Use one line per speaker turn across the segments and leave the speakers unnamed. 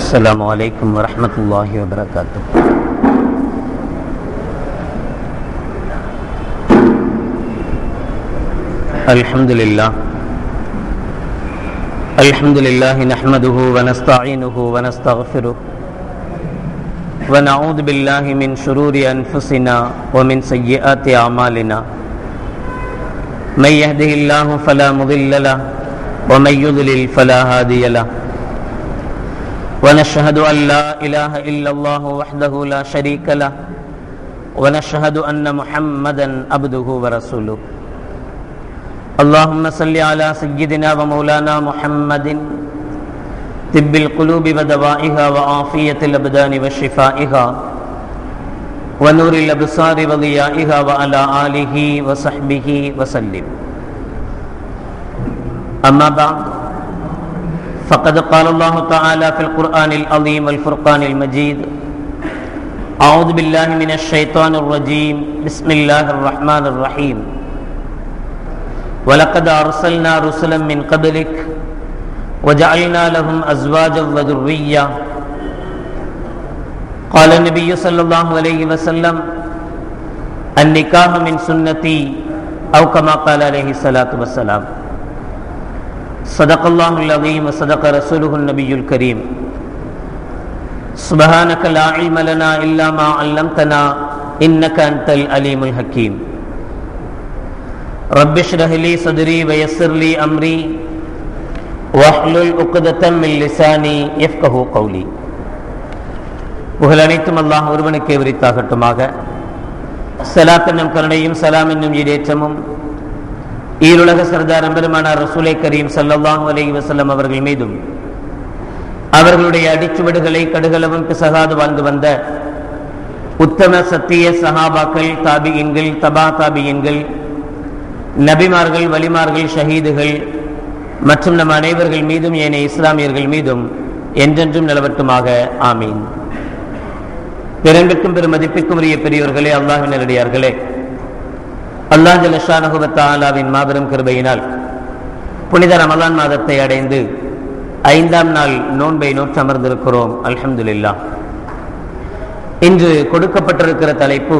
السلام عليكم ورحمة الله وبركاته. الحمد لله نحمده ونستعينه ونستغفره ونعوذ بالله من شرور أنفسنا ومن سيئات أعمالنا. من يهده الله فلا مضل له ومن يضلل فلا هادي له. ونشهد أن لا إله إلا الله وحده لا شريك له ونشهد أن محمدا عبده ورسوله. اللهم صل على سيدنا ومولانا محمد طب القلوب ودوائها وعافية الأبدان وشفائها ونور الأبصار وضيائها وعلى آله وصحبه وسلم. أما بعد، فقد قال الله تعالى في القرآن العظيم والفرقان المجيد: أعوذ بالله من الشيطان الرجيم، بسم الله الرحمن الرحيم. ولقد أرسلنا رسلا من قبلك وجعلنا لهم أزواجا وذرية. قال النبي صلى الله عليه وسلم: النكاح من سنتي، أو كما قال عليه الصلاة والسلام. صدق الله العظيم وصدق رسوله النبي الكريم. سبحانك لا علم لنا إلا ما علمتنا إنك أنت العليم الحكيم. رب اشرح لي صدري ويسر لي أمري واحلل عقدة من لساني يفقهوا قولي. புகழ் அனைத்தும் அல்லாஹ் ஒருவனுக்கே உரித்தாகட்டுமாக. ஸலாத் என்னும் கருணையும் சலாம் என்னும் ஈடேற்றமும் ஈருலக சர்தார் எம்பெருமானார் ரசூலை கரீம் ஸல்லல்லாஹு அலைஹி வஸல்லம் அவர்கள் மீதும், அவர்களுடைய அடிச்சுவடுகளை கடுகளவும் பிசகாது வாழ்ந்து வந்த உத்தம சத்திய சஹாபாக்கள், தாபியின்கள், தபா தாபியின்கள், நபிமார்கள், வலிமார்கள், ஷஹீதுகள் மற்றும் நம் அனைவர்கள் மீதும் ஏனைய இஸ்லாமியர்கள் மீதும் என்றென்றும் நிலவட்டுமாக. ஆமீன். பெரும்பிற்கும் பெருமதிப்பிற்கும் உரிய பெரியோர்களே, அல்லாஹ்வின் நல்லடியார்களே, அல்லாஹ் ஜல்ல ஷானஹு வ தஆலாவின் மாபெரும் கிருபையினால் புனித ரமலான் மாதத்தை அடைந்து 5ஆம் நாள் நோன்பை நோற்று அமர்ந்திருக்கிறோம். அல்ஹம்துலில்லாஹ். இன்று கொடுக்கப்பட்டிருக்கிற தலைப்பு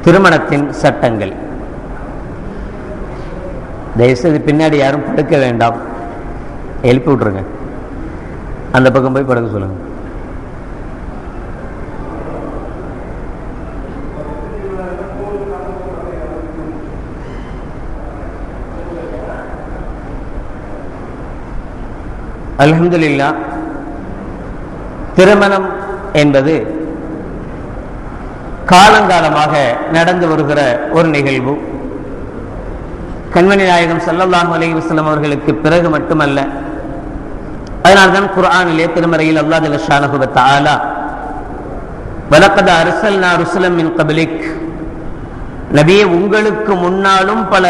திருமணத்தின் சட்டங்கள். தயவுசெய்து பின்னாடி யாரும் படுக்க வேண்டாம், எழுப்பி விட்டுருங்க. அந்த பக்கம் போய் படுக்க சொல்லுங்க. அல்ஹம்துலில்லாஹ். திருமணம் என்பது காலங்காலமாக நடந்து வருகிற ஒரு நிகழ்வு. கண்மணி நாயகம் ஸல்லல்லாஹு அலைஹி வஸல்லம் அவர்களுக்கு பிறகு மட்டுமல்ல. அதனால்தான் குர்ஆனிலே திருமறையில் அல்லாஹ் ஜல்ல ஷானஹு வ தஆலா வலக்கத் அர்ஸல்னா ருஸுலம் மின் கப்லிக், நபியே உங்களுக்கு முன்னாலும் பல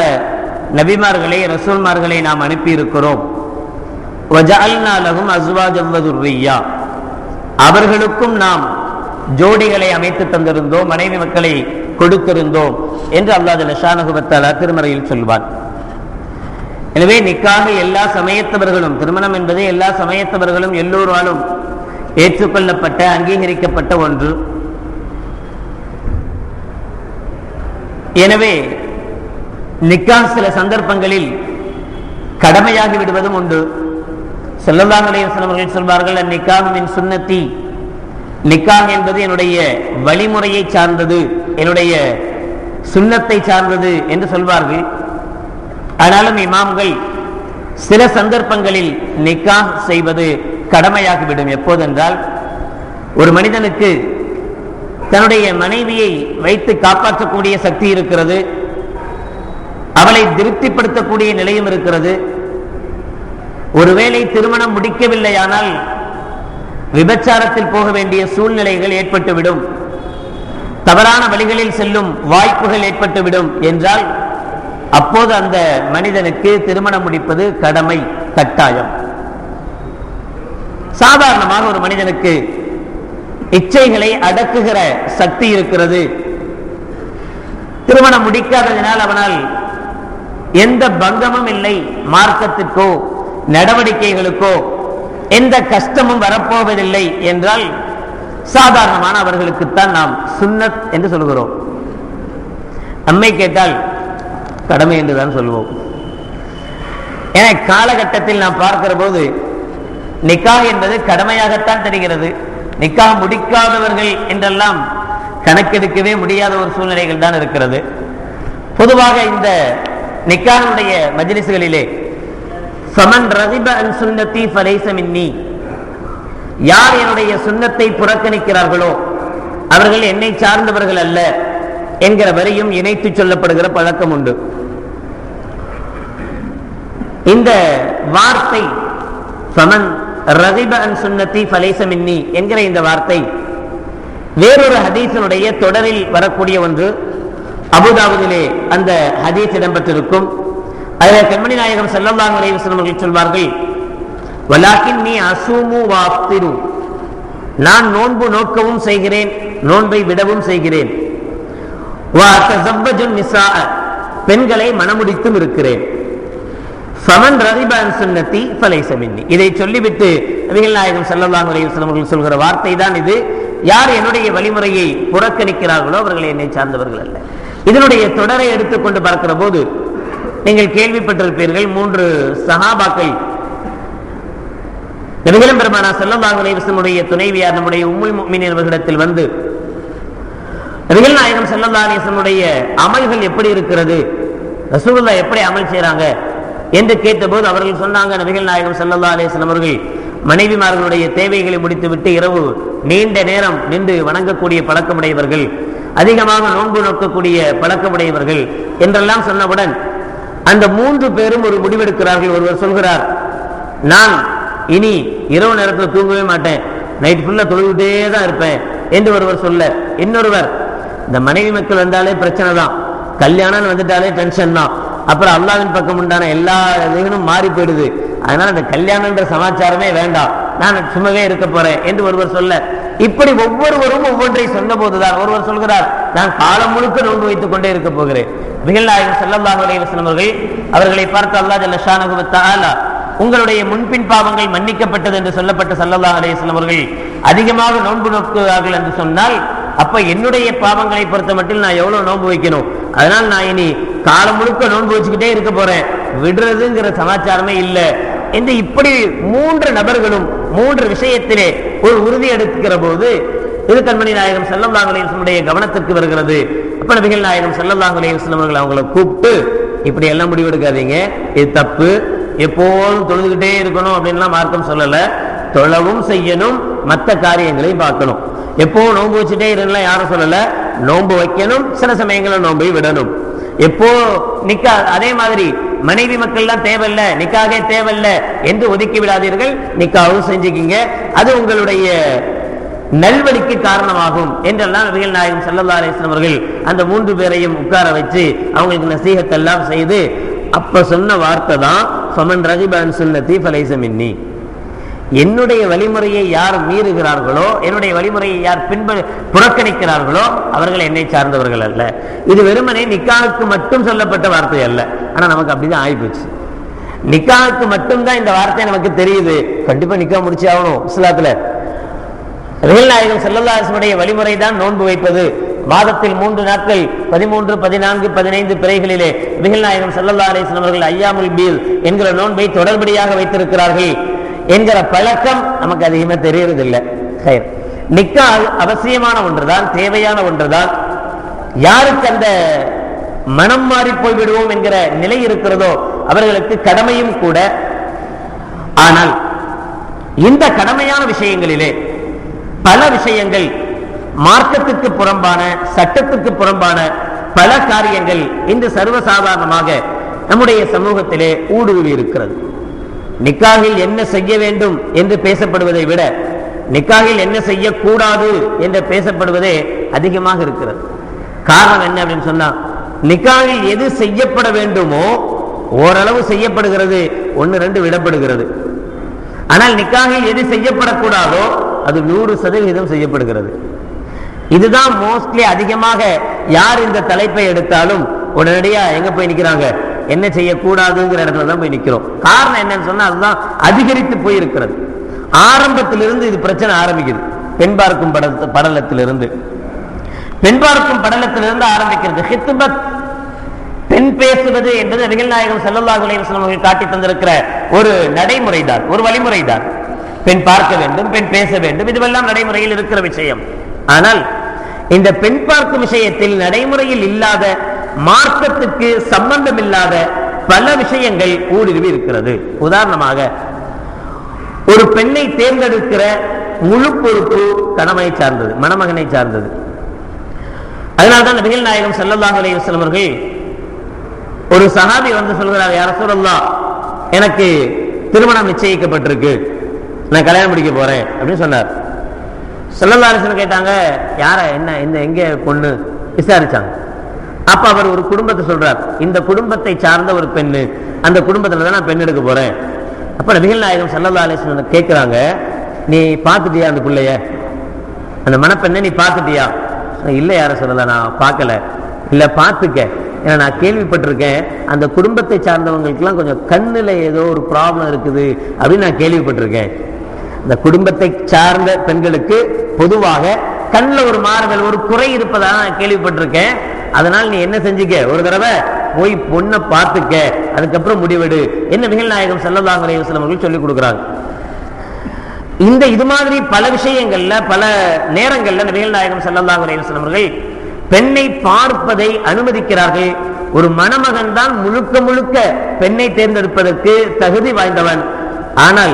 நபிமார்களை, ரசூல்மார்களை நாம் அனுப்பி இருக்கிறோம். வஜஅல்னா லஹும் அஸ்வாஜன் வ ذُرِّيَّةً, அவர்களுக்கும் நாம் ஜோடிகளை அமைத்து தந்திருந்தோம், மனைவி மக்களை கொடுத்திருந்தோம் என்று அல்லாஹ் ஜல்ல ஷானஹு வ தஆலா திருமறையில் சொல்வார். எனவே நிக்காஹ் எல்லா சமயத்தவர்களும், திருமணம் என்பது எல்லா சமயத்தவர்களும் எல்லோராலும் ஏற்றுக்கொள்ளப்பட்ட, அங்கீகரிக்கப்பட்ட ஒன்று. எனவே நிக்காஹ் சில சந்தர்ப்பங்களில் கடமையாகி விடுவதும் உண்டு. ஸல்லல்லாஹு அலைஹி வஸல்லம் அவர்கள் சொல்வார்கள்: அந்நிக்காஹு மின் சுன்னத்தி, நிக்காஹ் என்பது என்னுடைய வழிமுறையை சார்ந்தது, என்னுடைய சுன்னத்தை சார்ந்தது என்று சொல்வார்கள். ஆனாலும் இமாம்கள் சில சந்தர்ப்பங்களில் நிக்காஹ் செய்வது கடமையாகிவிடும். எப்போதென்றால், ஒரு மனிதனுக்கு தன்னுடைய மனைவியை வைத்து காப்பாற்றக்கூடிய சக்தி இருக்கிறது, அவளை திருப்திப்படுத்தக்கூடிய நிலையும் இருக்கிறது. ஒருவேளை திருமணம் முடிக்கவில்லையானால் விபச்சாரத்தில் போக வேண்டிய சூழ்நிலைகள் ஏற்பட்டுவிடும், தவறான வழிகளில் செல்லும் வாய்ப்புகள் ஏற்பட்டுவிடும் என்றால் அப்போது அந்த மனிதனுக்கு திருமணம் முடிப்பது கடமை, கட்டாயம். சாதாரணமாக ஒரு மனிதனுக்கு இச்சைகளை அடக்குகிற சக்தி இருக்கிறது. திருமணம் முடிக்காததினால் அவனால் எந்த பங்கமும் இல்லை, மார்க்கத்திற்கோ நடவடிக்கைகளுக்கோ எந்த கஷ்டமும் வரப்போவதில்லை என்றால் சாதாரணமான அவர்களுக்குத்தான் நாம் சுன்னத் என்று சொல்கிறோம். நம்மை கேட்டால் கடமை என்றுதான் சொல்வோம். என காலகட்டத்தில் நாம் பார்க்கிற போது நிக்காஹ் என்பது கடமையாகத்தான் தெரிகிறது. நிக்காஹ் முடிக்காதவர்கள் என்றெல்லாம் கணக்கெடுக்கவே முடியாத ஒரு சூழ்நிலைகள் தான் இருக்கிறது. பொதுவாக இந்த நிக்காஹுடைய மஜ்லிஸ்களிலே ஃபமன் ரகிப அன் சுன்னத்தி ஃபலைஸ மின்னி, யார் என்னுடைய சுன்னத்தை புறக்கணிக்கிறார்களோ அவர்கள் என்னை சார்ந்தவர்கள் அல்ல என்கிற வரியும் இணைத்து சொல்லப்படுகிற பழக்கம் உண்டு. இந்த வார்த்தை ஃபமன் ரகிப அன் சுன்னத்தி ஃபலைஸ மின்னி என்கிற இந்த வார்த்தை வேறொரு ஹதீஸினுடைய தொடரில் வரக்கூடிய ஒன்று. அபூதாவுதிலே அந்த ஹதீஸ் இடம்பெற்றிருக்கும். அதில் கண்மணி நாயகம் ஸல்லல்லாஹு அலைஹி வஸல்லம் அவர்கள் சொல்வார்கள், வலாக்கின்னி அஸூமு வ அஃப்திரு, நான் நோன்பு நோக்கவும் செய்கிறேன், நோன்பை விடவும் செய்கிறேன். வ அத்தஸவ்வஜு நிஸாஅ, பெண்களை மணமுடித்தும் இருக்கிறேன். ஃபமன் ரகிப அன் சுன்னத்தி ஃபலைஸ மின்னி, இதை சொல்லிவிட்டு நபிகள் நாயகம் ஸல்லல்லாஹு அலைஹி வஸல்லம் அவர்கள் சொல்கிற வார்த்தை தான் இது. யார் என்னுடைய வழிமுறையை புறக்கணிக்கிறார்களோ அவர்கள் என்னை சார்ந்தவர்கள் அல்ல. இதனுடைய தொடரை எடுத்துக்கொண்டு பார்க்கிற போது நீங்கள் கேள்விப்பட்டிருப்பீர்கள், 3 சஹாபாக்கள் நபிகள் பெருமானார் ஸல்லல்லாஹு அலைஹி வஸல்லம் துணைவியார் நம்முடைய உம்முல் முஃமினீன் அவர்களிடத்தில் வந்து நபிகள் நாயகம் ஸல்லல்லாஹு அலைஹி வஸல்லம் அமல்கள் எப்படி இருக்கிறது, ரசூலுல்லாஹ் எப்படி அமல் செய்றாங்க என்று கேட்டபோது அவர்கள் சொன்னாங்க, நபிகள் நாயகம் ஸல்லல்லாஹு அலைஹி வஸல்லம் அவர்கள் மனைவிமார்களுடைய தேவைகளை முடித்துவிட்டு இரவு நீண்ட நேரம் நின்று வணங்கக்கூடிய பழக்கமுடையவர்கள், அதிகமாக நோன்பு நோக்கக்கூடிய பழக்கமுடையவர்கள் என்றெல்லாம் சொன்னவுடன் அந்த 3 பேரும் ஒரு முடிவெடுக்கிறார்கள். ஒருவர் சொல்கிறார், நான் இனி இரவு நேரத்தில் தூங்கவே மாட்டேன், நைட் ஃபுல்லா தொழுகிட்டே தான் இருப்பேன் என்று ஒருவர் சொல்ல, இன்னொருவர் இந்த மனைவி மக்கள் வந்தாலே பிரச்சனை தான், கல்யாணம் வந்துட்டாலே டென்ஷன் தான், அப்புறம் அல்லாஹ்வின் பக்கம் உண்டான எல்லா இதுகளும் மாறி போயிடுது, அதனால அந்த கல்யாணம் என்ற சமாச்சாரமே வேண்டாம், நான் சும்மாவே இருக்க போறேன் என்று ஒருவர் சொல்ல, இப்படி ஒவ்வொருவரும் ஒவ்வொன்றை சொன்ன போதுதான் ஒருவர் சொல்கிறார், நான் காலம் முழுக்க நோன்பு வைத்துக் கொண்டே இருக்க போகிறேன். நபிகள் நாயகம் ஸல்லல்லாஹு அலைஹி வஸல்லம் அவர்களை பார்த்து அல்லாஹ் ஜல்ல ஷானஹு வ தஆலா உங்களுடைய முன்பின் பாவங்கள் மன்னிக்கப்பட்டது என்று சொல்லப்பட்ட ஸல்லல்லாஹு அலைஹி வஸல்லம் அவர்கள் அதிகமாக நோன்பு நோக்குவார்கள் என்று சொன்னால், அப்ப என்னுடைய பாவங்களை பொறுத்த மட்டும் நான் எவ்வளவு நோன்பு வைக்கணும், அதனால் நான் இனி காலம் முழுக்க நோன்பு வச்சுக்கிட்டே இருக்க போறேன், விடுறதுங்கிற சமாச்சாரமே இல்லை என்று இப்படி 3 நபர்களும் 3 விஷயத்திலே ஒரு உறுதி எடுக்கிற போது இது கண்மணி நாயகம் ஸல்லல்லாஹு அலைஹி வஸல்லம் கவனத்திற்கு வருகிறது. அப்ப நபிகள் நாயகம் ஸல்லல்லாஹு அலைஹி வஸல்லம் அவங்களை கூப்பிட்டு, இப்படி எல்லாம் முடிவெடுக்காதீங்க, இது தப்பு, எப்போதும் தொழுதுகிட்டே இருக்கணும் அப்படின்லாம் மார்க்கம் சொல்லல, தொழவும் செய்யணும், மற்ற காரியங்களையும் பார்க்கணும். எப்போ நோன்பு வச்சுட்டே இருந்தாலும் யாரும் சொல்லல, நோன்பு வைக்கணும், சில சமயங்களில் நோன்பை விடணும். எப்போ நிக்கா அதே மாதிரி மனைவி மக்கள் எல்லாம் தேவையில்லை, நிக்காகவே தேவையில்லை என்று ஒதுக்கி விடாதீர்கள், நிக்காவும் செஞ்சுக்கிங்க, அது உங்களுடைய நல்வழிக்கு காரணமாகும் என்றெல்லாம் நபிகள் நாயகம் ஸல்லல்லாஹு அலைஹி வஸல்லம் அவர்கள் அந்த 3 பேரையும் உட்கார வச்சு அவங்களுக்கு நசீஹத் எல்லாம் செய்து அப்ப சொன்ன வார்த்தை தான் ஃபமன் ரகிப அன் சுன்னத்தி ஃபலைஸ மின்னி, என்னுடைய வழிமுறையை யார் மீறுகிறார்களோ, என்னுடைய வழிமுறையை யார் புறக்கணிக்கிறார்களோ அவர்கள் என்னை சார்ந்தவர்கள் அல்ல. இது வெறுமனே நிக்காஹுக்கு மட்டும் சொல்லப்பட்ட வார்த்தை அல்ல. ஆனா நமக்கு அப்படிதான் ஆயிப்போச்சு. நிக்காஹுக்கு மட்டும்தான் இந்த வார்த்தை நமக்கு தெரியுது, கண்டிப்பா நிக்காஹ் முடிச்சே ஆகணும். இஸ்லாத்துல நபிகள் நாயகம் ஸல்லல்லாஹு அலைஹி வஸல்லம் வழிமுறை தான் நோன்பு வைப்பது. மாதத்தில் 3 நாட்கள் 13, 14, 15 பிறைகளிலே நபிகள் நாயகம் ஸல்லல்லாஹு அலைஹி வஸல்லம் அவர்கள் ஐயாமுல் பீல் என்கிற நோன்பை தொடர்படியாக வைத்திருக்கிறார்கள் என்கிற பழக்கம் நமக்கு அதிகமாக தெரியறதில்லை. நிக்காஹ் அவசியமான ஒன்றுதான், தேவையான ஒன்றுதான். யாருக்கு அந்த மனம் மாறி போய்விடுவோம் என்கிற நிலை இருக்கிறதோ அவர்களுக்கு கடமையும் கூட. ஆனால் இந்த கடமையான விஷயங்களிலே பல விஷயங்கள் மார்க்கத்துக்கு புறம்பான, சட்டத்துக்கு புறம்பான பல காரியங்கள் இன்று சர்வசாதாரணமாக நம்முடைய சமூகத்திலே ஊடுருவி இருக்கிறது. நிக்காஹில் என்ன செய்ய வேண்டும் என்று பேசப்படுவதை விட நிக்காஹில் என்ன செய்யக்கூடாது என்று பேசப்படுவதே அதிகமாக இருக்கிறது. காரணம் என்ன அப்படின்னு சொன்னா, நிக்காஹில் எது செய்யப்பட வேண்டுமோ ஓரளவு செய்யப்படுகிறது, 1-2 விடப்படுகிறது. ஆனால் நிக்காஹில் எது செய்யப்படக்கூடாதோ அது 100% செய்யப்படுகிறது. இதுதான் மோஸ்ட்லி அதிகமாக யார் இந்த தலைப்பை எடுத்தாலும் உடனடியா எங்க போய் நிக்கிறாங்க, என்ன செய்யக்கூடாதுங்கிற இடத்துல தான் போய் நிக்கிறோம். காரணம் என்னன்னு சொன்னா அதுதான் அதிகரித்து போயிருக்கிறது. ஆரம்பத்திலிருந்து இது பிரச்சனை ஆரம்பிக்குது. பெண் பார்க்கும் படலத்திலிருந்து ஆரம்பிக்கிறது. ஹித்பத், பெண் பேசுவது என்பது நபிகள் நாயகம் ஸல்லல்லாஹு அலைஹி வஸல்லம் அவர்கள் காட்டி தந்திருக்கிற ஒரு நடைமுறைதான், ஒரு வழிமுறைதான். பெண் பார்க்க வேண்டும், பெண் பேச வேண்டும், இதுவெல்லாம் நடைமுறையில் இருக்கிற விஷயம். ஆனால் இந்த பெண் பார்க்கும் விஷயத்தில் நடைமுறையில் இல்லாத, மார்க்கத்துக்கு சம்பந்தம் இல்லாத பல விஷயங்கள் ஊடுருவி இருக்கிறது. உதாரணமாக, ஒரு பெண்ணை தேர்ந்தெடுக்கிற முழு பொறுப்பு கணவனை சார்ந்தது, மணமகனை சார்ந்தது. அதனால்தான் நபிகள் நாயகம் ஸல்லல்லாஹு அலைஹி வஸல்லம் அவர்கள், ஒரு சஹாபி வந்து சொல்கிறார், யா ரசூலல்லாஹ், எனக்கு திருமணம் நிச்சயிக்கப்பட்டிருக்கு, நான் கல்யாணம் முடிக்க போறேன் அப்படின்னு சொன்னார். ஸல்லல்லாஹு அலைஹி வஸல்லம் கேட்டாங்க, யார, என்ன, இந்த எங்க பொண்ணு விசாரிச்சாங்க. அப்ப அவர் ஒரு குடும்பத்தை சொல்றார், இந்த குடும்பத்தை சார்ந்த ஒரு பெண்ணு, அந்த குடும்பத்துல தான் நான் பெண் எடுக்க போறேன். அப்ப நபிகள் நாயகம் ஸல்லல்லாஹு அலைஹி வஸல்லம் கேட்கிறாங்க, நீ பார்த்துட்டியா அந்த பிள்ளைய, அந்த மணப்பெண்ணை நீ பார்த்துட்டியா? இல்ல யார சொல்லல, நான் பார்க்கல. இல்ல பார்த்துக்க, ஏன்னா நான் கேள்விப்பட்டிருக்கேன் அந்த குடும்பத்தை சார்ந்தவங்களுக்குலாம் கொஞ்சம் கண்ணுல ஏதோ ஒரு ப்ராப்ளம் இருக்குது அப்படின்னு நான் கேள்விப்பட்டிருக்கேன். இந்த குடும்பத்தை சார்ந்த பெண்களுக்கு பொதுவாக கண்ணில் ஒரு மாறுதல், ஒரு குறை இருப்பதாக நான் கேள்விப்பட்டிருக்கேன். அதனால் நீ என்ன செஞ்சுக்க, ஒரு தடவை போய் பொண்ணை பார்த்துக்க, அதுக்கப்புறம் முடிவெடு என்ன நபிகள் நாயகம் ஸல்லல்லாஹு அலைஹி வஸல்லம் அவர்கள் சொல்லிக் கொடுக்குறாங்க. இந்த இது மாதிரி பல விஷயங்கள்ல, பல நேரங்கள்ல நபிகள் நாயகம் ஸல்லல்லாஹு அலைஹி வஸல்லம் அவர்கள் பெண்ணை பார்ப்பதை அனுமதிக்கிறார்கள். ஒரு மணமகன் தான் முழுக்க முழுக்க பெண்ணை தேர்ந்தெடுப்பதற்கு தகுதி வாய்ந்தவன். ஆனால்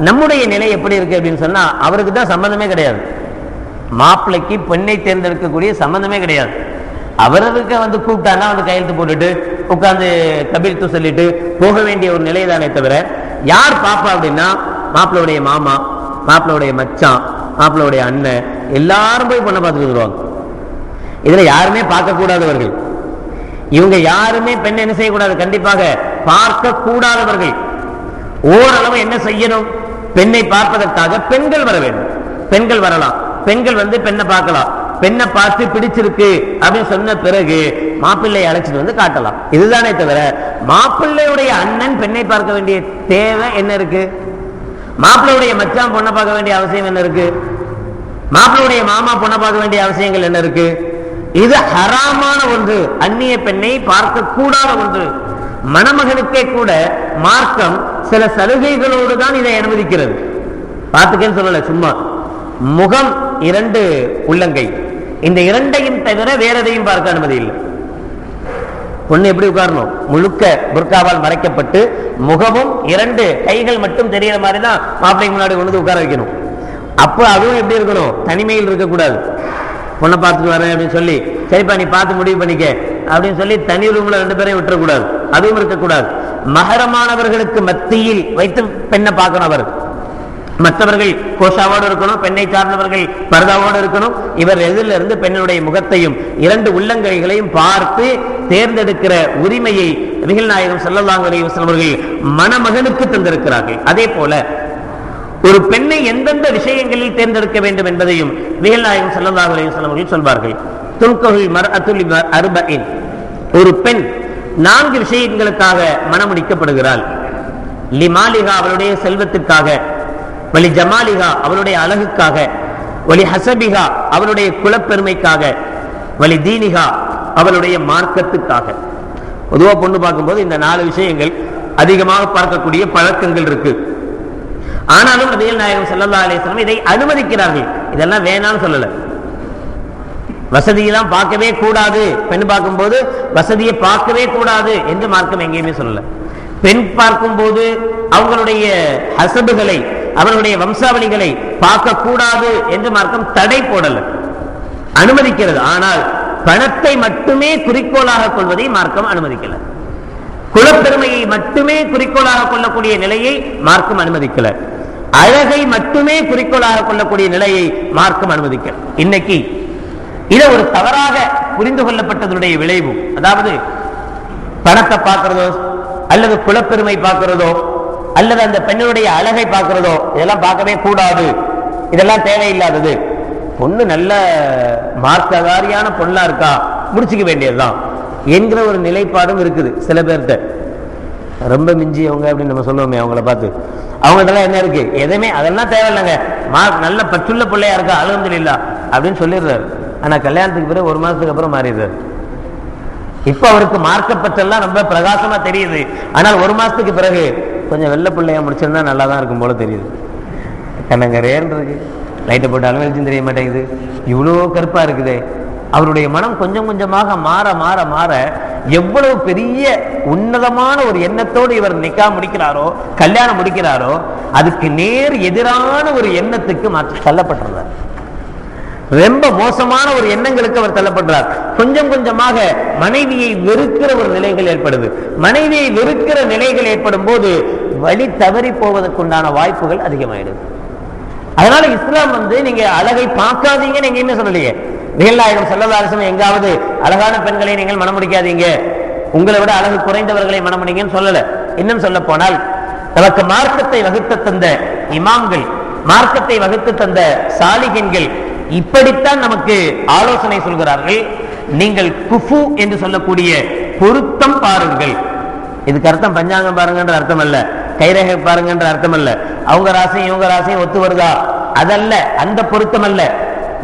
நம்முடைய நிலை எப்படி இருக்கு அப்படின்னு சொன்னா, அவருக்கு தான் சம்பந்தமே கிடையாது. மாப்பிள்ளைக்கு பெண்ணை தேர்ந்தெடுக்கக்கூடிய சம்பந்தமே கிடையாது. அவருக்கு வந்து கூப்பிட்டானா வந்து கையெழுத்து போட்டுட்டு உட்கார்ந்து கபீர்த்து சொல்லிட்டு போக வேண்டிய ஒரு நிலைதானே தவிர, யார் பாப்பா அப்படின்னா மாப்பிள்ளையுடைய மாமா, மாப்பிள்ளையுடைய மச்சான், மாப்பிள்ளையுடைய அண்ணன், எல்லாரும் போய் பொண்ணை பார்த்துட்டு வருவாங்க. இதுல யாருமே பார்க்க கூடாதவர்கள், இவங்க யாருமே பெண்ணை என்ன செய்யக்கூடாது, கண்டிப்பாக பார்க்க கூடாதவர்கள். ஓரளவு என்ன செய்யணும், பெண்ணை பார்ப்பதற்காக பெண்கள் வர வேண்டும். பெண்கள் வரலாம், பெண்கள் வந்து பெண்ணை பார்க்கலாம், பெண்ணை பார்த்து பிடிச்சிருக்கு அப்படின்னு சொன்ன பிறகு மாப்பிள்ளையை அழைச்சிட்டு வந்து காட்டலாம். இதுதானே தவிர மாப்பிள்ளையுடைய அண்ணன் பெண்ணை பார்க்க வேண்டிய தேவை என்ன இருக்கு? மாப்பிள்ளையுடைய மச்சான் பொண்ணை பார்க்க வேண்டிய அவசியம் என்ன இருக்கு? மாப்பிள்ளையுடைய மாமா பொண்ணை பார்க்க வேண்டிய அவசியங்கள் என்ன இருக்கு? இது ஹராமான ஒன்று, அந்நிய பெண்ணை பார்க்க கூடாத ஒன்று. மணமகனுக்கே கூட மார்க்கம் சில சலுகைகளோடு தான் இதை அனுமதிக்கிறது. பார்த்துக்கேன்னு சொல்லல, சும்மா முகம், 2 உள்ளங்கை, இந்த 2ஐயும் தவிர வேற எதையும் பார்க்க அனுமதி இல்லை. பொண்ணு எப்படி உட்காரணும், முழுக்க புர்காவால் மறைக்கப்பட்டு முகமும் 2 கைகள் மட்டும் தெரியற மாதிரி தான் மாப்பிள்ளைக்கு முன்னாடி கொண்டு உட்கார வைக்கணும். அப்ப அதுவும் எப்படி இருக்கணும், தனிமையில் இருக்கக்கூடாது. பொண்ணை பார்த்துட்டு வரேன் அப்படின்னு சொல்லி, சரிப்பா நீ பார்த்து முடிவு பண்ணிக்க அப்படின்னு சொல்லி தனி ரூம்ல 2 பேரையும் விட்டுறக்கூடாது, அதுவும் இருக்கக்கூடாது. மஹரமானவர்களுக்கு மத்தியில் வைத்து பெண்ணை பார்க்கணும். அவர் மற்றவர்கள் கோஷாவோடு இருக்கணும், பெண்ணை சார்ந்தவர்கள் பர்தாவோடு இருக்கணும். இவர் எதிரில் இருந்து பெண்ணுடைய முகத்தையும் 2 உள்ளங்கைகளையும் பார்த்து தேர்ந்தெடுக்கிற உரிமையை நபிகள் நாயகம் ஸல்லல்லாஹு அலைஹி வஸல்லம் அவர்கள் மணமகனுக்கு தந்திருக்கிறார்கள். அதே போல ஒரு பெண்ணை எந்தெந்த விஷயங்களில் தேர்ந்தெடுக்க வேண்டும் என்பதையும் நபிகள் நாயகம் ஸல்லல்லாஹு அலைஹி வஸல்லம் அவர்கள் சொல்வார்கள். துல்கஹுல் மர்அத்து லிஅர்பஇன், ஒரு பெண் 4 விஷயங்களுக்காக மணமுடிக்கப்படுகிறாள். லிமாலிகா, அவளுடைய செல்வத்திற்காக, வலி ஜமாலிகா, அவளுடைய அழகுக்காக, வலி ஹசபிகா, அவளுடைய குலப்பெருமைக்காக, வலி தீனிகா, அவளுடைய மார்க்கத்துக்காக. பொதுவாக பொண்ணு பார்க்கும்போது இந்த 4 விஷயங்கள் அதிகமாக பார்க்கக்கூடிய பழக்கங்கள் இருக்கு. ஆனாலும் நபிகள் நாயகம் ஸல்லல்லாஹு அலைஹி வஸல்லம் இதை அனுமதிக்கிறார்கள். இதெல்லாம் வேணாம்னு சொல்லல. வசதியெல்லாம் பார்க்கவே கூடாது, பெண் பார்க்கும்போது வசதியை பார்க்கவே கூடாது என்று மார்க்கம் எங்கேயுமே சொல்லல. பெண் பார்க்கும் போது அவங்களுடைய ஹசபுகளை, அவர்களுடைய வம்சாவளிகளை பார்க்க கூடாது என்று மார்க்கம் தடை போடல, அனுமதிக்கிறது. ஆனால் பணத்தை மட்டுமே குறிக்கோளாக கொள்வதை மார்க்கம் அனுமதிக்கல. குலப்பெருமையை மட்டுமே குறிக்கோளாக கொள்ளக்கூடிய நிலையை மார்க்கம் அனுமதிக்கல. அழகை மட்டுமே குறிக்கோளாக கொள்ளக்கூடிய நிலையை மார்க்கம் அனுமதிக்கல. இன்னைக்கு இதை ஒரு தவறாக புரிந்து கொள்ளப்பட்டதனுடைய விளைவு, அதாவது பணத்தை பார்க்கிறதோ அல்லது குலப்பெருமை பார்க்கிறதோ அல்லது அந்த பெண்ணுடைய அழகை பார்க்கிறதோ, இதெல்லாம் பார்க்கவே கூடாது, இதெல்லாம் தேவையில்லாதது. பொண்ணு நல்ல மார்க்கதாரியான பொண்ணா இருக்கா, முடிச்சுக்க வேண்டியதுதான் என்கிற ஒரு நிலைப்பாடும் இருக்குது சில பேர்கிட்ட. ரொம்ப மிஞ்சியவங்க அப்படின்னு நம்ம சொல்லுவோமே அவங்கள பார்த்து, அவங்கள்ட்ட என்ன இருக்கு? எதுவுமே அதெல்லாம் தேவையில்லைங்க. நல்ல பற்றுள்ள பிள்ளையா இருக்கா, அல்ஹம்துலில்லாஹ் அப்படின்னு சொல்லிடுறாரு. ஆனா கல்யாணத்துக்கு பிறகு 1 மாசத்துக்கு அப்புறம் மாறிடுறாரு. இப்ப அவருக்கு மார்க்கப்பற்றெல்லாம் ரொம்ப பிரகாசமா தெரியுது. ஆனால் 1 மாசத்துக்கு பிறகு கொஞ்சம் வெள்ளை பிள்ளையா முடிச்சிருந்தா நல்லா தான் இருக்கும் போல தெரியுது. கண்ணங்கரேன்னு இருக்கு, லைட்டை போட்டாலும் வெளிச்சம் தெரிய மாட்டேங்குது, இவ்வளோ கருப்பா இருக்குது. அவருடைய மனம் கொஞ்சம் கொஞ்சமாக மாற மாற மாற எவ்வளவு பெரிய உன்னதமான ஒரு எண்ணத்தோடு இவர் நிக்கா முடிக்கிறாரோ, கல்யாணம் முடிக்கிறாரோ, அதுக்கு நேர் எதிரான ஒரு எண்ணத்துக்கு தள்ளப்பட்டுள்ளார். ரொம்ப மோசமான ஒரு எண்ணங்களுக்கு அவர் தள்ளப்படுறார். கொஞ்சம் கொஞ்சமாக மனைவியை வெறுக்கிற ஒரு நிலைகள் ஏற்படுது. மனைவியை வெறுக்கிற நிலைகள் ஏற்படும் போது வழி தவறி போவதற்குண்டான வாய்ப்புகள் அதிகமாயிடுது. அதனால இஸ்லாம் நீங்க அழகை பார்க்காதீங்கன்னு எங்கேயுமே சொல்லலையே. நபிகள் ஸல்லல்லாஹு அலைஹி வஸல்லம் எங்காவது அழகான பெண்களை நீங்கள் மனம் முடிக்காதீங்க, உங்களை விட அழகு குறைந்தவர்களை மனம் முடிங்கன்னு சொல்லல. இன்னும் சொல்ல போனால் நமக்கு மார்க்கத்தை வகுத்து தந்த இமாம்கள், மார்க்கத்தை வகுத்து தந்த சாலிஹீன்கள் இப்படித்தான் நமக்கு ஆலோசனை சொல்கிறார்கள். நீங்கள் குஃபு என்று சொல்லக்கூடிய பொருத்தம் பாருங்கள். இதுக்கு அர்த்தம் பஞ்சாங்கம் பாருங்கன்ற அர்த்தம் அல்ல, கைரேகை பாருங்கன்ற அர்த்தம் அல்ல, அவங்க ராசியும் இவங்க ராசியும் ஒத்து வருதா அதல்ல, அந்த பொருத்தம் அல்ல.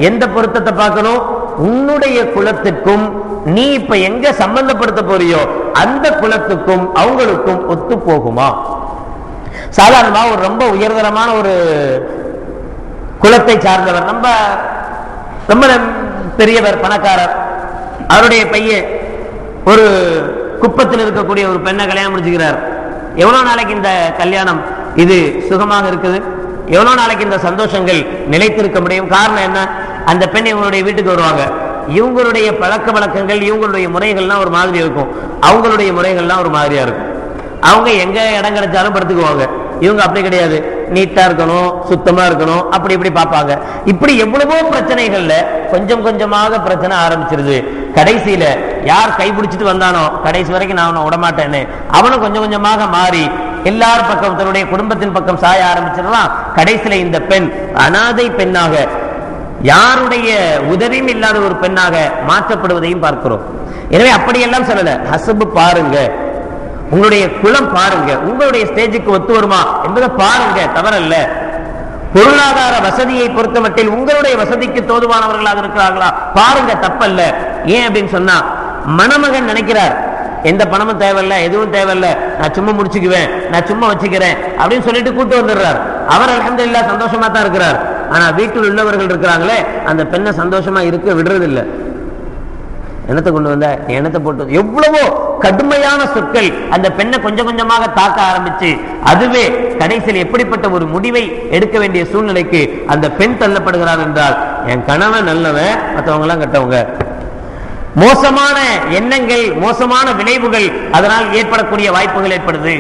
எந்த பொருத்தத்தை பார்க்கணும்? உன்னுடைய குலத்துக்கும் நீ இப்ப எங்க சம்பந்தப்படுத்த போறியோ அந்த குலத்துக்கும் அவங்களுக்கும் ஒத்து போகுமா? சாதாரணமா ஒரு ரொம்ப உயர்தரமான ஒரு குலத்தை சார்ந்தவர், ரொம்ப ரொம்ப பெரியவர், பணக்காரர், அவருடைய பையன் ஒரு குப்பத்தில் இருக்கக்கூடிய ஒரு பெண்ணை கல்யாணம் முடிச்சுக்கிறார். எவ்வளவு நாளைக்கு இந்த கல்யாணம் இது சுகமாக இருக்குது? எவ்வளவு நாளைக்கு இந்த சந்தோஷங்கள் நிலைத்திருக்க முடியும்? காரணம் என்ன? அந்த பெண் இவங்களுடைய வீட்டுக்கு வருவாங்க, இவங்களுடைய பழக்க வழக்கங்கள், இவங்களுடைய முறைகள்லாம் ஒரு மாதிரி இருக்கும், அவங்களுடைய முறைகள்லாம் ஒரு மாதிரியா இருக்கும். அவங்க எங்க இடம் கிடைச்சாலும் படுத்துக்குவாங்க, இவங்க அப்படி கிடையாது, நீட்டா இருக்கணும், சுத்தமா இருக்கணும், அப்படி இப்படி பார்ப்பாங்க. இப்படி எவ்வளவோ பிரச்சனைகள்ல கொஞ்சம் கொஞ்சமாக பிரச்சனை ஆரம்பிச்சிருது. கடைசியில யார் கைபிடிச்சிட்டு வந்தானோ கடைசி வரைக்கும் நான் அவனை விடமாட்டேன்னு அவனும் கொஞ்சம் கொஞ்சமாக மாறி எல்லார் பக்கம் தன்னுடைய குடும்பத்தின் பக்கம் சாய ஆரம்பிச்சிடலாம். கடைசியில இந்த பெண் அனாதை பெண்ணாக, யாருடைய உதவியும் இல்லாத ஒரு பெண்ணாக மாற்றப்படுவதையும் பார்க்கிறோம். எனவே அப்படியெல்லாம் சொல்லல, ஹசபு பாருங்க, உங்களுடைய குலம் பாருங்க, உங்களுடைய ஸ்டேஜுக்கு ஒத்து வருமா என்பதை பாருங்க, தவறல்ல. பொருளாதார வசதியை பொறுத்த மட்டில் உங்களுடைய வசதிக்கு தோதுவானவர்களாக இருக்கிறார்களா பாருங்க, தப்பல்ல. ஏன் அப்படின்னு சொன்னா, மணமகன் நினைக்கிறார் எந்த பணமும் தேவையில்ல, எதுவும் தேவையில்ல, நான் சும்மா முடிச்சுக்குவேன், நான் சும்மா வச்சுக்கிறேன் அப்படின்னு சொல்லிட்டு கூட்டு வந்துடுறார். அவர் அல்ஹம்துலில்லாஹ் சந்தோஷமா தான் இருக்கிறார். ஆனா வீட்டில் உள்ளவர்கள் இருக்கிறாங்களே, அந்த பெண்ணை சந்தோஷமா இருக்க விடுறது இல்லை. எண்ணத்தை கொண்டு வந்த எண்ணத்தை போட்டு எவ்வளவோ கடுமையான சொற்கள் அந்த பெண்ணை கொஞ்சம் கொஞ்சமாக தாக்க ஆரம்பிச்சு, அதுவே கடைசியில் எப்படிப்பட்ட ஒரு முடிவை எடுக்க வேண்டிய சூழ்நிலைக்கு அந்த பெண் தள்ளப்படுகிறார் என்றால், என் கணவன் நல்லவன், மற்றவங்க எல்லாம் கெட்டவங்க. மோசமான எண்ணங்கள், மோசமான விளைவுகள் அதனால் ஏற்படக்கூடிய வாய்ப்புகள் ஏற்படுது.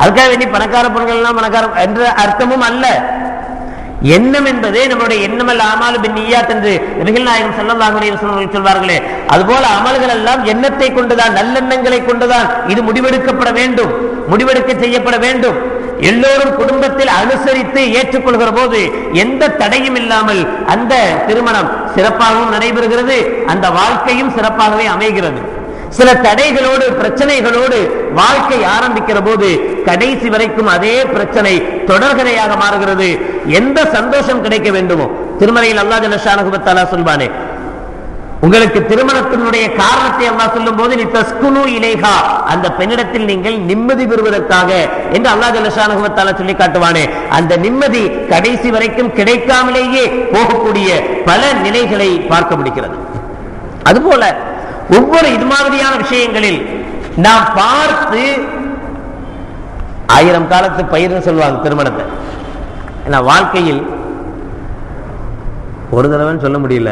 அதுக்காக வேண்டி பணக்கார பெண்கள் எல்லாம் பணக்கார என்ற அர்த்தமும் அல்ல. எண்ணம் என்பதே நம்மளுடைய எண்ணமல்ல அமாலு பின்னியாத் என்று நபிகள் நாயகம் ஸல்லல்லாஹு அலைஹி வஸல்லம் சொல்வார்களே, அதுபோல அமல்கள் எல்லாம் எண்ணத்தை கொண்டுதான், நல்லெண்ணங்களை கொண்டுதான் இது முடிவெடுக்கப்பட வேண்டும், முடிவெடுக்க செய்யப்பட வேண்டும். எல்லோரும் குடும்பத்தில் அனுசரித்து ஏற்றுக்கொள்கிற போது எந்த தடையும் இல்லாமல் அந்த திருமணம் சிறப்பாகவும் நடைபெறுகிறது, அந்த வாழ்க்கையும் சிறப்பாகவே அமைகிறது. சில தடைகளோடு பிரச்சனைகளோடு வாழ்க்கை ஆரம்பிக்கிற போது கடைசி வரைக்கும் அதே பிரச்சனை தொடர்கதையாக மாறுகிறது. எந்த சந்தோஷம் கிடைக்க வேண்டுமோ, திருமறையில் அல்லாஹ் ஜல்ல ஷானஹு வ தஆலா சொல்வானே, உங்களுக்கு திருமணத்தினுடைய காரணத்தை அல்லாஹ் சொல்லும் போது லிதஸ்குனு இலைஹா, அந்த பெண்ணிடத்தில் நீங்கள் நிம்மதி பெறுவதற்காக என்று அல்லாஹ் ஜல்ல ஷானஹு வ தஆலா சொல்லி காட்டுவானே, அந்த நிம்மதி கடைசி வரைக்கும் கிடைக்காமலேயே போகக்கூடிய பல நிலைகளை பார்க்க முடிகிறது. அதுபோல ஒவ்வொரு இது மாதிரியான விஷயங்களில் நாம் பார்த்து 1000 காலத்து பயிர்னு சொல்லுவாங்க திருமணத்தை. ஏன்னா வாழ்க்கையில் ஒரு தடவை சொல்ல முடியல,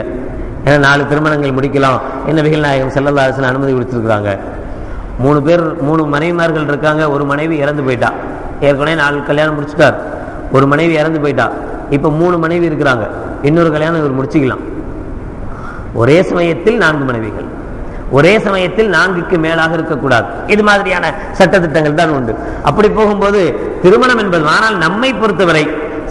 ஏன்னா 4 திருமணங்கள் முடிக்கலாம் என்ன நபிகள் நாயகம் ஸல்லல்லாஹு அலைஹி வஸல்லம் அனுமதி கொடுத்திருக்காங்க. 3 மனைவிமார்கள் இருக்காங்க, ஒரு மனைவி இறந்து போயிட்டா, ஏற்கனவே 4 கல்யாணம் முடிச்சுட்டார், ஒரு மனைவி இறந்து போயிட்டா, இப்ப 3 மனைவி இருக்கிறாங்க, இன்னொரு கல்யாணம் இவர் முடிச்சுக்கலாம். ஒரே சமயத்தில் 4 மனைவிகள், ஒரே சமயத்தில் 4க்கு மேலாக இருக்கக்கூடாது. இது மாதிரியான சட்டத்திட்டங்கள் தான் உண்டு. அப்படி போகும்போது திருமணம் என்பது, ஆனால் நம்மை பொறுத்தவரை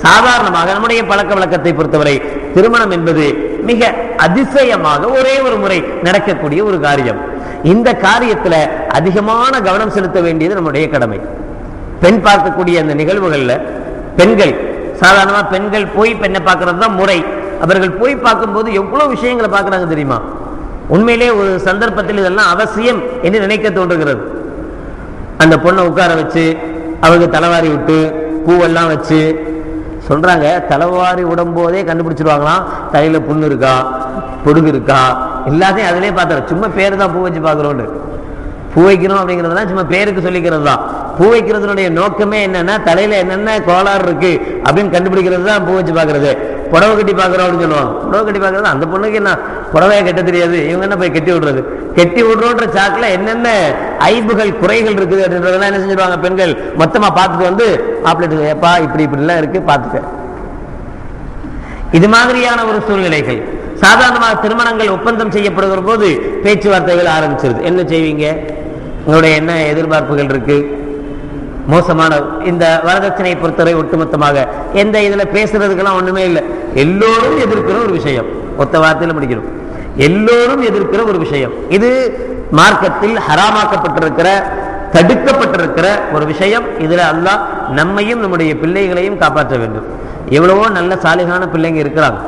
சாதாரணமாக நம்முடைய பழக்க வழக்கத்தை பொறுத்தவரை திருமணம் என்பது மிக அதிசயமாக ஒரே ஒரு முறை நடக்கக்கூடிய ஒரு காரியம். இந்த காரியத்துல அதிகமான கவனம் செலுத்த வேண்டியது நம்முடைய கடமை. பெண் பார்க்கக்கூடிய அந்த நிகழ்வுகள்ல பெண்கள் சாதாரணமா பெண்கள் போய் பெண்ணை பார்க்கறது தான் முறை. அவர்கள் போய் பார்க்கும்போது எவ்வளவு விஷயங்களை பார்க்கறாங்க தெரியுமா? உண்மையிலே ஒரு சந்தர்ப்பத்தில் இதெல்லாம் அவசியம் என்று நினைக்க தோன்றுகிறது. அந்த பொண்ணை உட்கார வச்சு அவங்க தலைவாரி விட்டு பூவெல்லாம் வச்சு சொல்றாங்க, தலைவாரி விடும்போதே கண்டுபிடிச்சிருவாங்களாம் தலையில புண்ணு இருக்கா பொடுகு இருக்கா எல்லாத்தையும் அதிலே பார்த்தாரு. சும்மா பேரு தான் பூ வச்சு பார்க்குறோன்னு. பூ வைக்கணும் அப்படிங்கிறதுலாம் சும்மா பேருக்கு சொல்லிக்கிறது தான். பூ வைக்கிறதுனுடைய நோக்கமே என்னன்னா தலையில என்னென்ன கோளாறு இருக்கு அப்படின்னு கண்டுபிடிக்கிறது தான் பூ வச்சு பார்க்கறது. புடவை கட்டி பார்க்குறோம் அப்படின்னு சொல்லுவாங்க. புடவை கட்டி பார்க்கறது அந்த பொண்ணுக்கு என்ன புடவையை கட்ட தெரியாது, இவங்க என்ன போய் கட்டி விடுறது. கட்டி விடுறோன்ற சாக்குல என்னென்ன ஐபுகள் குறைகள் இருக்குது அப்படின்றதெல்லாம் என்ன செஞ்சிருவாங்க பெண்கள் மொத்தமா பார்த்துட்டு வந்து மாப்பிள்ளை ஏப்பா இப்படி இப்படிலாம் இருக்கு பார்த்துக்க. இது மாதிரியான ஒரு சூழ்நிலைகள் சாதாரணமாக திருமணங்கள் ஒப்பந்தம் செய்யப்படுகிற போது பேச்சுவார்த்தைகள் ஆரம்பிச்சிருது. என்ன செய்வீங்க, உங்களுடைய என்ன எதிர்பார்ப்புகள் இருக்கு, மோசமான இந்த வரதட்சணையை பொறுத்தவரை ஒட்டுமொத்தமாக எந்த இதுல பேசுறதுக்கெல்லாம் ஒண்ணுமே இல்லை. எல்லோரும் எதிர்க்கிற ஒரு விஷயம், ஒத்த வார்த்தையில முடிக்கணும், எல்லோரும் எதிர்க்கிற ஒரு விஷயம். இது மார்க்கத்தில் ஹராமாக்கப்பட்டிருக்கிற தடுக்கப்பட்டிருக்கிற ஒரு விஷயம். இதுல அல்லாஹ் நம்மையும் நம்முடைய பிள்ளைகளையும் காப்பாற்ற வேண்டும். எவ்வளவோ நல்ல சாலிகான பிள்ளைங்க இருக்கிறாங்க,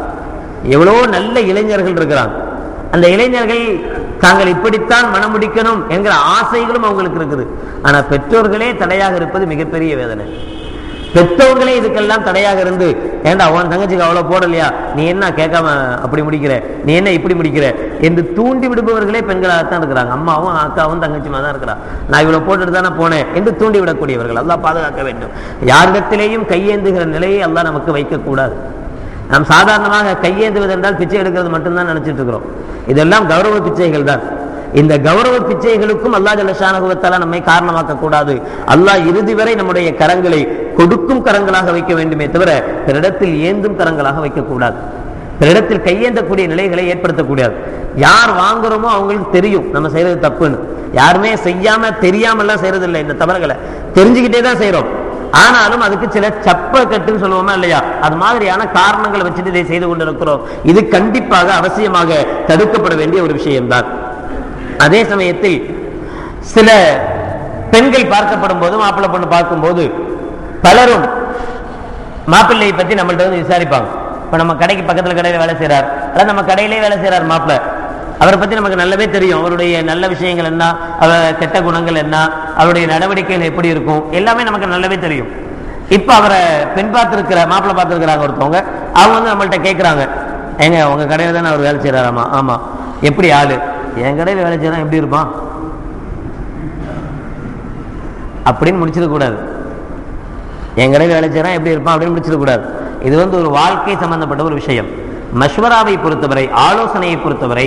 எவ்வளவோ நல்ல இளைஞர்கள் இருக்கிறாங்க. அந்த இளைஞர்கள் தாங்கள் இப்படித்தான் மனம் முடிக்கணும் என்கிற ஆசைகளும் அவங்களுக்கு இருக்குது. ஆனா பெற்றோர்களே தடையாக இருப்பது மிகப்பெரிய வேதனை. பெற்றோர்களே இதுக்கெல்லாம் தடையாக இருந்து, ஏண்டா அவன் தங்கச்சிக்கு அவ்வளவு போடலையா, நீ என்ன கேட்காம அப்படி முடிக்கிற, நீ என்ன இப்படி முடிக்கிற என்று தூண்டி விடுபவர்களே பெண்களாகத்தான் இருக்கிறாங்க. அம்மாவும் அக்காவும் தங்கச்சிமா தான் இருக்கிறாங்க. நான் இவ்வளவு போட்டுட்டு தானே போனேன் என்று தூண்டி விடக்கூடியவர்கள். அல்லாஹ் பாதுகாக்க வேண்டும். யாரிடத்திலேயும் கையேந்துகிற நிலையை அல்லாஹ் நமக்கு வைக்கக்கூடாது. நாம் சாதாரணமாக கையேந்துவது என்றால் பிச்சை எடுக்கிறது மட்டும்தான் நினைச்சிட்டு இருக்கிறோம். இதெல்லாம் கௌரவ பிச்சைகள் தான். இந்த கௌரவ பிச்சைகளுக்கும் அல்லாஹ் ஜல்ல ஷானஹு வ தஆலா நம்மை காரணமாக்க கூடாது. அல்லாஹ் இறுதி வரை நம்முடைய கரங்களை கொடுக்கும் கரங்களாக வைக்க வேண்டுமே தவிர பிறரிடத்தில் ஏந்தும் கரங்களாக வைக்கக்கூடாது. பிறரிடத்தில் கையேந்தக்கூடிய நிலைகளை ஏற்படுத்தக்கூடாது. யார் வாங்குறோமோ அவங்களுக்கு தெரியும் நம்ம செய்யறது தப்புன்னு. யாருமே செய்யாம தெரியாமல்லாம் செய்யறது இல்லை. இந்த தவறுகளை தெரிஞ்சுக்கிட்டே தான் செய்யறோம். ஆனாலும் அதுக்கு சில சப்ப கட்டுன்னு சொல்லுவோமா இல்லையா, அது மாதிரியான காரணங்களை வச்சுட்டு இதை செய்து கொண்டிருக்கிறோம். இது கண்டிப்பாக அவசியமாக தடுக்கப்பட வேண்டிய ஒரு விஷயம்தான். அதே சமயத்தில் சில பெண்கள் பார்க்கப்படும் போது, மாப்பிள்ளை பொண்ணு பார்க்கும் போது பலரும் மாப்பிள்ளையை பத்தி நம்மள்ட்ட வந்து விசாரிப்பாங்க. இப்ப நம்ம கடைக்கு பக்கத்துல கடையில வேலை செய்யறார், அதாவது நம்ம கடையிலே வேலை செய்யறார் மாப்பிள்ளை, அவரை பத்தி நமக்கு நல்லாவே தெரியும். அவருடைய நல்ல விஷயங்கள் என்ன, அவர் கெட்ட குணங்கள் என்ன, அவருடைய நடவடிக்கைகள் எப்படி இருக்கும், எல்லாமே நமக்கு நல்லாவே தெரியும். இப்ப அவரை பெண் பார்த்திருக்கிற மாப்பிள்ளை பார்த்திருக்கிறாங்க ஒருத்தவங்க, அவங்க வந்து நம்மள்ட்ட கேட்கிறாங்க, ஏங்க உங்க கடையில தானே அவர் வேலை செய்யறாராமா? ஆமா. எப்படி ஆளு? என் கடையில வேலை செய்யறா எப்படி இருப்பான் அப்படின்னு முடிச்சிட கூடாது. என் கடையில் வேலை செய்யறான் எப்படி இருப்பான் அப்படின்னு முடிச்சிட கூடாது. இது வந்து ஒரு வாழ்க்கை சம்பந்தப்பட்ட ஒரு விஷயம். மஷ்வராவை பொறுத்தவரை, ஆலோசனையை பொறுத்தவரை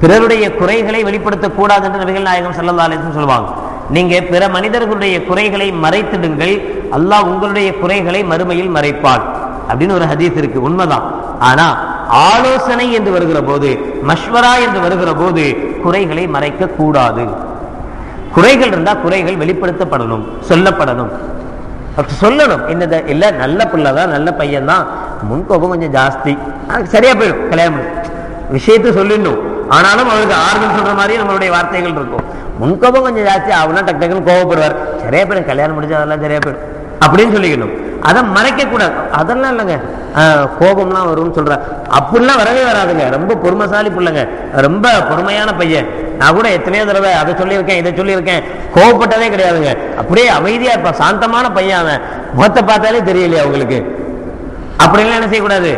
பிறருடைய குறைகளை வெளிப்படுத்தக்கூடாது என்று நபிகள் நாயகம் ஸல்லல்லாஹு அலைஹி வஸல்லம் சொல்வாங்க. நீங்க பிற மனிதர்களுடைய குறைகளை மறைத்திடுங்கள், அல்லாஹ் உங்களுடைய குறைகளை மறுமையில் மறைப்பான் அப்படின்னு ஒரு ஹதீஸ் இருக்கு. உண்மைதான். ஆனா ஆலோசனை என்று வருகிற போது, மஷ்வரா என்று வருகிற போது குறைகளை மறைக்க கூடாது. குறைகள் இருந்தா குறைகள் வெளிப்படுத்தப்படணும், சொல்லப்படணும், சொல்லணும். என்னது இல்ல, நல்ல பிள்ளைதான், நல்ல பையன் தான், முன்கோபம் கொஞ்சம் ஜாஸ்தி, சரியா போயிடும், கல்யாணம் விஷயத்தை சொல்லிடணும். ஆனாலும் அவருக்கு ஆறுதல் சொல்ற மாதிரி நம்மளுடைய வார்த்தைகள் இருக்கும். முன்கோபம் கொஞ்சம் ஜாஸ்தி, அவனா டக்கு டக்குன்னு கோபப்படுவார், சரியா போயிடும், கல்யாணம் முடிஞ்சு அதெல்லாம் சரியா போயிடும் அப்படின்னு சொல்லிக்கணும். அதை மறைக்க கூடாது. அதெல்லாம் இல்லைங்க, கோபம்லாம் வரும்னு சொல்ற, அப்படிலாம் வரவே வராதுங்க. ரொம்ப பொறுமைசாலி பிள்ளைங்க, ரொம்ப பொறுமையான பையன். நான் கூட எத்தனையோ தடவை அதை சொல்லியிருக்கேன், இதை சொல்லியிருக்கேன், கோவப்பட்டதே கிடையாதுங்க. அப்படியே அமைதியா இருப்பா, சாந்தமான பையன். அவன் முகத்தை பார்த்தாலே தெரியலையா உங்களுக்கு? அப்படிலாம் என்ன செய்யக்கூடாது,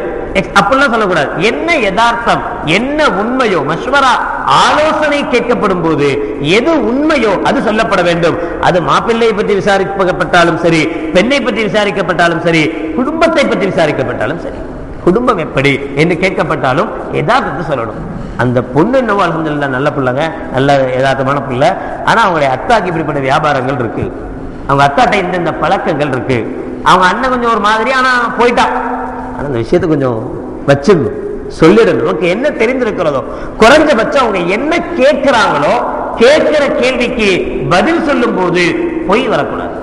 அப்படிலாம் சொல்லக்கூடாது. என்ன யதார்த்தம், என்ன உண்மையோ, மஷ்வரா ஆலோசனை கேட்கப்படும் போது எது உண்மையோ அது சொல்லப்பட வேண்டும். அது மாப்பிள்ளையை பற்றி விசாரிக்கப்பட்டாலும் சரி, பெண்ணை பற்றி விசாரிக்கப்பட்டாலும் சரி, குடும்பத்தை பற்றி விசாரிக்கப்பட்டாலும் சரி, குடும்பம் எப்படி என்று கேட்கப்பட்டாலும் யதார்த்தத்தை சொல்லணும். அந்த பொண்ணு என்னவோ அல்ஹம்துலில்லாஹ் நல்ல பிள்ளைங்க, நல்ல யதார்த்தமான பிள்ளை. ஆனா அவங்களுடைய அத்தாக்கு இப்படிப்பட்ட வியாபாரங்கள் இருக்கு, அவங்க அத்தாட்ட இந்த பழக்கங்கள் இருக்கு, அவங்க அண்ணன் கொஞ்சம் ஒரு மாதிரி, ஆனா போயிட்டா. ஆனா அந்த விஷயத்தை கொஞ்சம் வச்சிடணும், சொல்லிடணும். நமக்கு என்ன தெரிந்திருக்கிறதோ, குறைஞ்சபட்சம் அவங்க என்ன கேட்கிறாங்களோ, கேட்கிற கேள்விக்கு பதில் சொல்லும் போது பொய் வரக்கூடாது.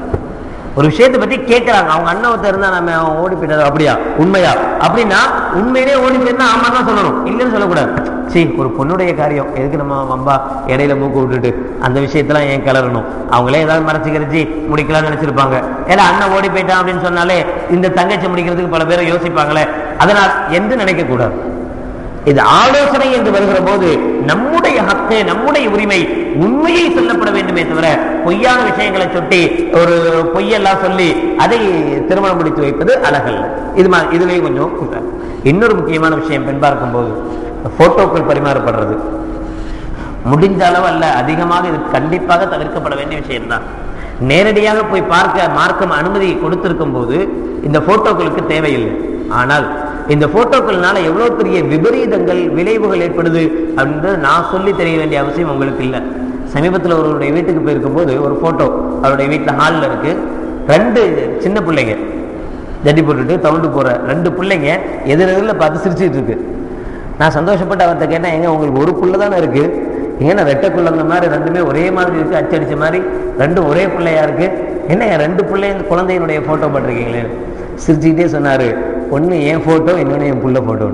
ஒரு விஷயத்தை பத்தி கேட்கிறாங்க, அவங்க அண்ணவத்தை இருந்தா நம்ம ஓடி போயிட்டாரு, அப்படியா உண்மையா அப்படின்னா உண்மையிலே ஓடி போயிருந்தா ஆமா தான் சொல்லணும், இல்லைன்னு சொல்லக்கூடாது. சரி ஒரு பொண்ணுடைய காரியம் எதுக்கு நம்ம வம்பா இடையில மூக்கு விட்டுட்டு அந்த விஷயத்தெல்லாம் ஏன் கிளறணும், அவங்களே ஏதாவது மறைச்சு கரைச்சி முடிக்கலாம்னு நினைச்சிருப்பாங்க. ஏன்னா அண்ணன் ஓடி போயிட்டான் அப்படின்னு சொன்னாலே இந்த தங்கச்சி முடிக்கிறதுக்கு பல பேரை யோசிப்பாங்களே, அதனால் என்று நினைக்க கூடாது. இது ஆலோசனை என்று வருகிற போது நம்முடைய ஹக்கு, நம்முடைய உரிமை உண்மையை சொல்லப்பட வேண்டுமே தவிர பொய்யான விஷயங்களை சொட்டி ஒரு பொய்யெல்லாம் சொல்லி அதை திருமணம் முடித்து வைப்பது அழகல்ல. இதுலயும் கொஞ்சம் இன்னொரு முக்கியமான விஷயம், பெண் பார்க்கும் போது போட்டோக்கள் பரிமாறப்படுறது முடிஞ்ச அளவு அல்ல, அதிகமாக இது கண்டிப்பாக தவிர்க்கப்பட வேண்டிய விஷயம்தான். நேரடியாக போய் பார்க்க மார்க்கம் அனுமதி கொடுத்திருக்கும் போது இந்த போட்டோக்களுக்கு தேவையில்லை. ஆனால் இந்த போட்டோக்கள்னால எவ்வளவு பெரிய விபரீதங்கள் விளைவுகள் ஏற்படுது அப்படின்றது நான் சொல்லி தெரிய வேண்டிய அவசியம் உங்களுக்கு இல்லை. சமீபத்தில் ஒருவருடைய வீட்டுக்கு போயிருக்கும் போது ஒரு போட்டோ அவருடைய வீட்டில் ஹாலில் இருக்கு. 2 சின்ன பிள்ளைங்க ஜட்டி போட்டுட்டு தவுண்டு போற 2 பிள்ளைங்க எதிரில் பார்த்து சிரிச்சுட்டு இருக்கு. நான் சந்தோஷப்பட்டு அவர்கிட்ட கேட்டேன், எங்க உங்களுக்கு ஒரு புள்ள தானே இருக்கு, ஏன்னா ரெட்டைக்குள்ளங்க மாதிரி 2மே ஒரே மாதிரி இருக்கு, அச்சடிச்ச மாதிரி 2 ஒரே பிள்ளையா இருக்கு, என்ன 2 குழந்தையினுடைய போட்டோ போட்டிருக்கீங்களே? சிரிச்சுக்கிட்டே சொன்னாரு, ஒன்று என் போட்டோ, இன்னொன்று என் புள்ள போட்டோ.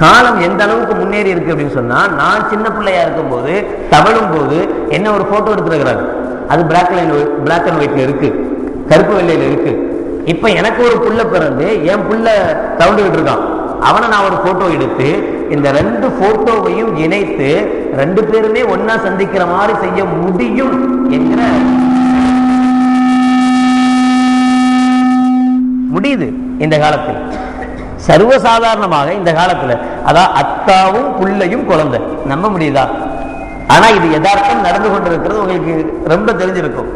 காலம் எந்த அளவுக்கு முன்னேறி இருக்கு அப்படின்னு சொன்னா, நான் சின்ன பிள்ளையா இருக்கும் போது தவழும் போது என்ன ஒரு போட்டோ எடுத்துருக்கிறாங்க, அது பிளாக் அண்ட் ஒயிட்ல இருக்கு, கருப்பு வெள்ளையில இருக்கு. இப்ப எனக்கு ஒரு புள்ள பிறந்து என் புள்ள தவண்டுகிட்டு இருக்கான், அவனை நான் ஒரு போட்டோ எடுத்து இந்த 2 போட்டோவையும் இணைத்து 2 பேருமே ஒன்னா சந்திக்கிற மாதிரி செய்ய முடியும் என்கிற முடியுது. இந்த காலத்தில் சர்வசாதாரணமாக இந்த காலத்துல அதான் அத்தாவும் புள்ளையும் குழந்தை நம்ப முடியுதா? ஆனா இது யதார்த்தம் நடந்து கொண்டிருக்கிறது உங்களுக்கு ரொம்ப தெரிஞ்சிருக்கும்.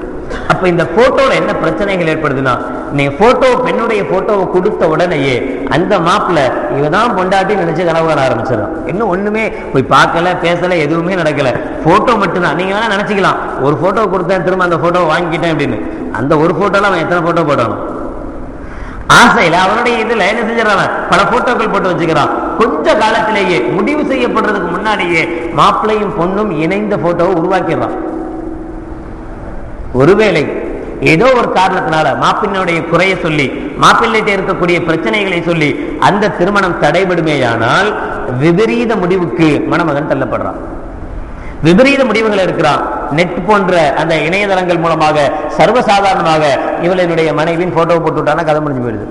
அப்ப இந்த போட்டோல என்ன பிரச்சனைகள் ஏற்படுதுன்னா, நீங்க போட்டோ பெண்ணுடைய போட்டோவை கொடுத்த உடனேயே அந்த மாப்பிள்ள இவதான் பொண்டாட்டி நினைச்சு கனவு காண ஆரம்பிச்சிடலாம். இன்னும் ஒண்ணுமே போய் பார்க்கல பேசல எதுவுமே நடக்கல, போட்டோ மட்டும்தான். நீங்க வேணா நினைச்சுக்கலாம் ஒரு போட்டோ கொடுத்தேன் திரும்ப அந்த போட்டோவை வாங்கிக்கிட்டேன் அப்படின்னு. அந்த ஒரு போட்டோல அவன் எத்தனை போட்டோ போடணும்? ஆசையில அவனுடைய இதுல என்ன செஞ்சிடறான், பல போட்டோக்கள் போட்டு வச்சுக்கிறான். கொஞ்ச காலத்திலேயே முடிவு செய்யப்படுறதுக்கு முன்னாடியே மாப்பிள்ளையும் பொண்ணும் இணைந்த போட்டோவை உருவாக்கிடுறான். ஒருவேளை ஏதோ ஒரு காரணத்தினால மாப்பிள்ளையுடைய குறைய சொல்லி மாப்பிள்ளைகிட்ட இருக்கக்கூடிய பிரச்சனைகளை சொல்லி அந்த திருமணம் தடைபடுமேயானால் விபரீத முடிவுக்கு மணமகன் தள்ளப்படுறான். விபரீத முடிவுகள் இருக்கிறான். நெட் போன்ற அந்த இணையதளங்கள் மூலமாக சர்வசாதாரணமாக இவளுடைய மனைவியின் போட்டோ போட்டு விட்டானா கதை முடிஞ்சு போயிடுது.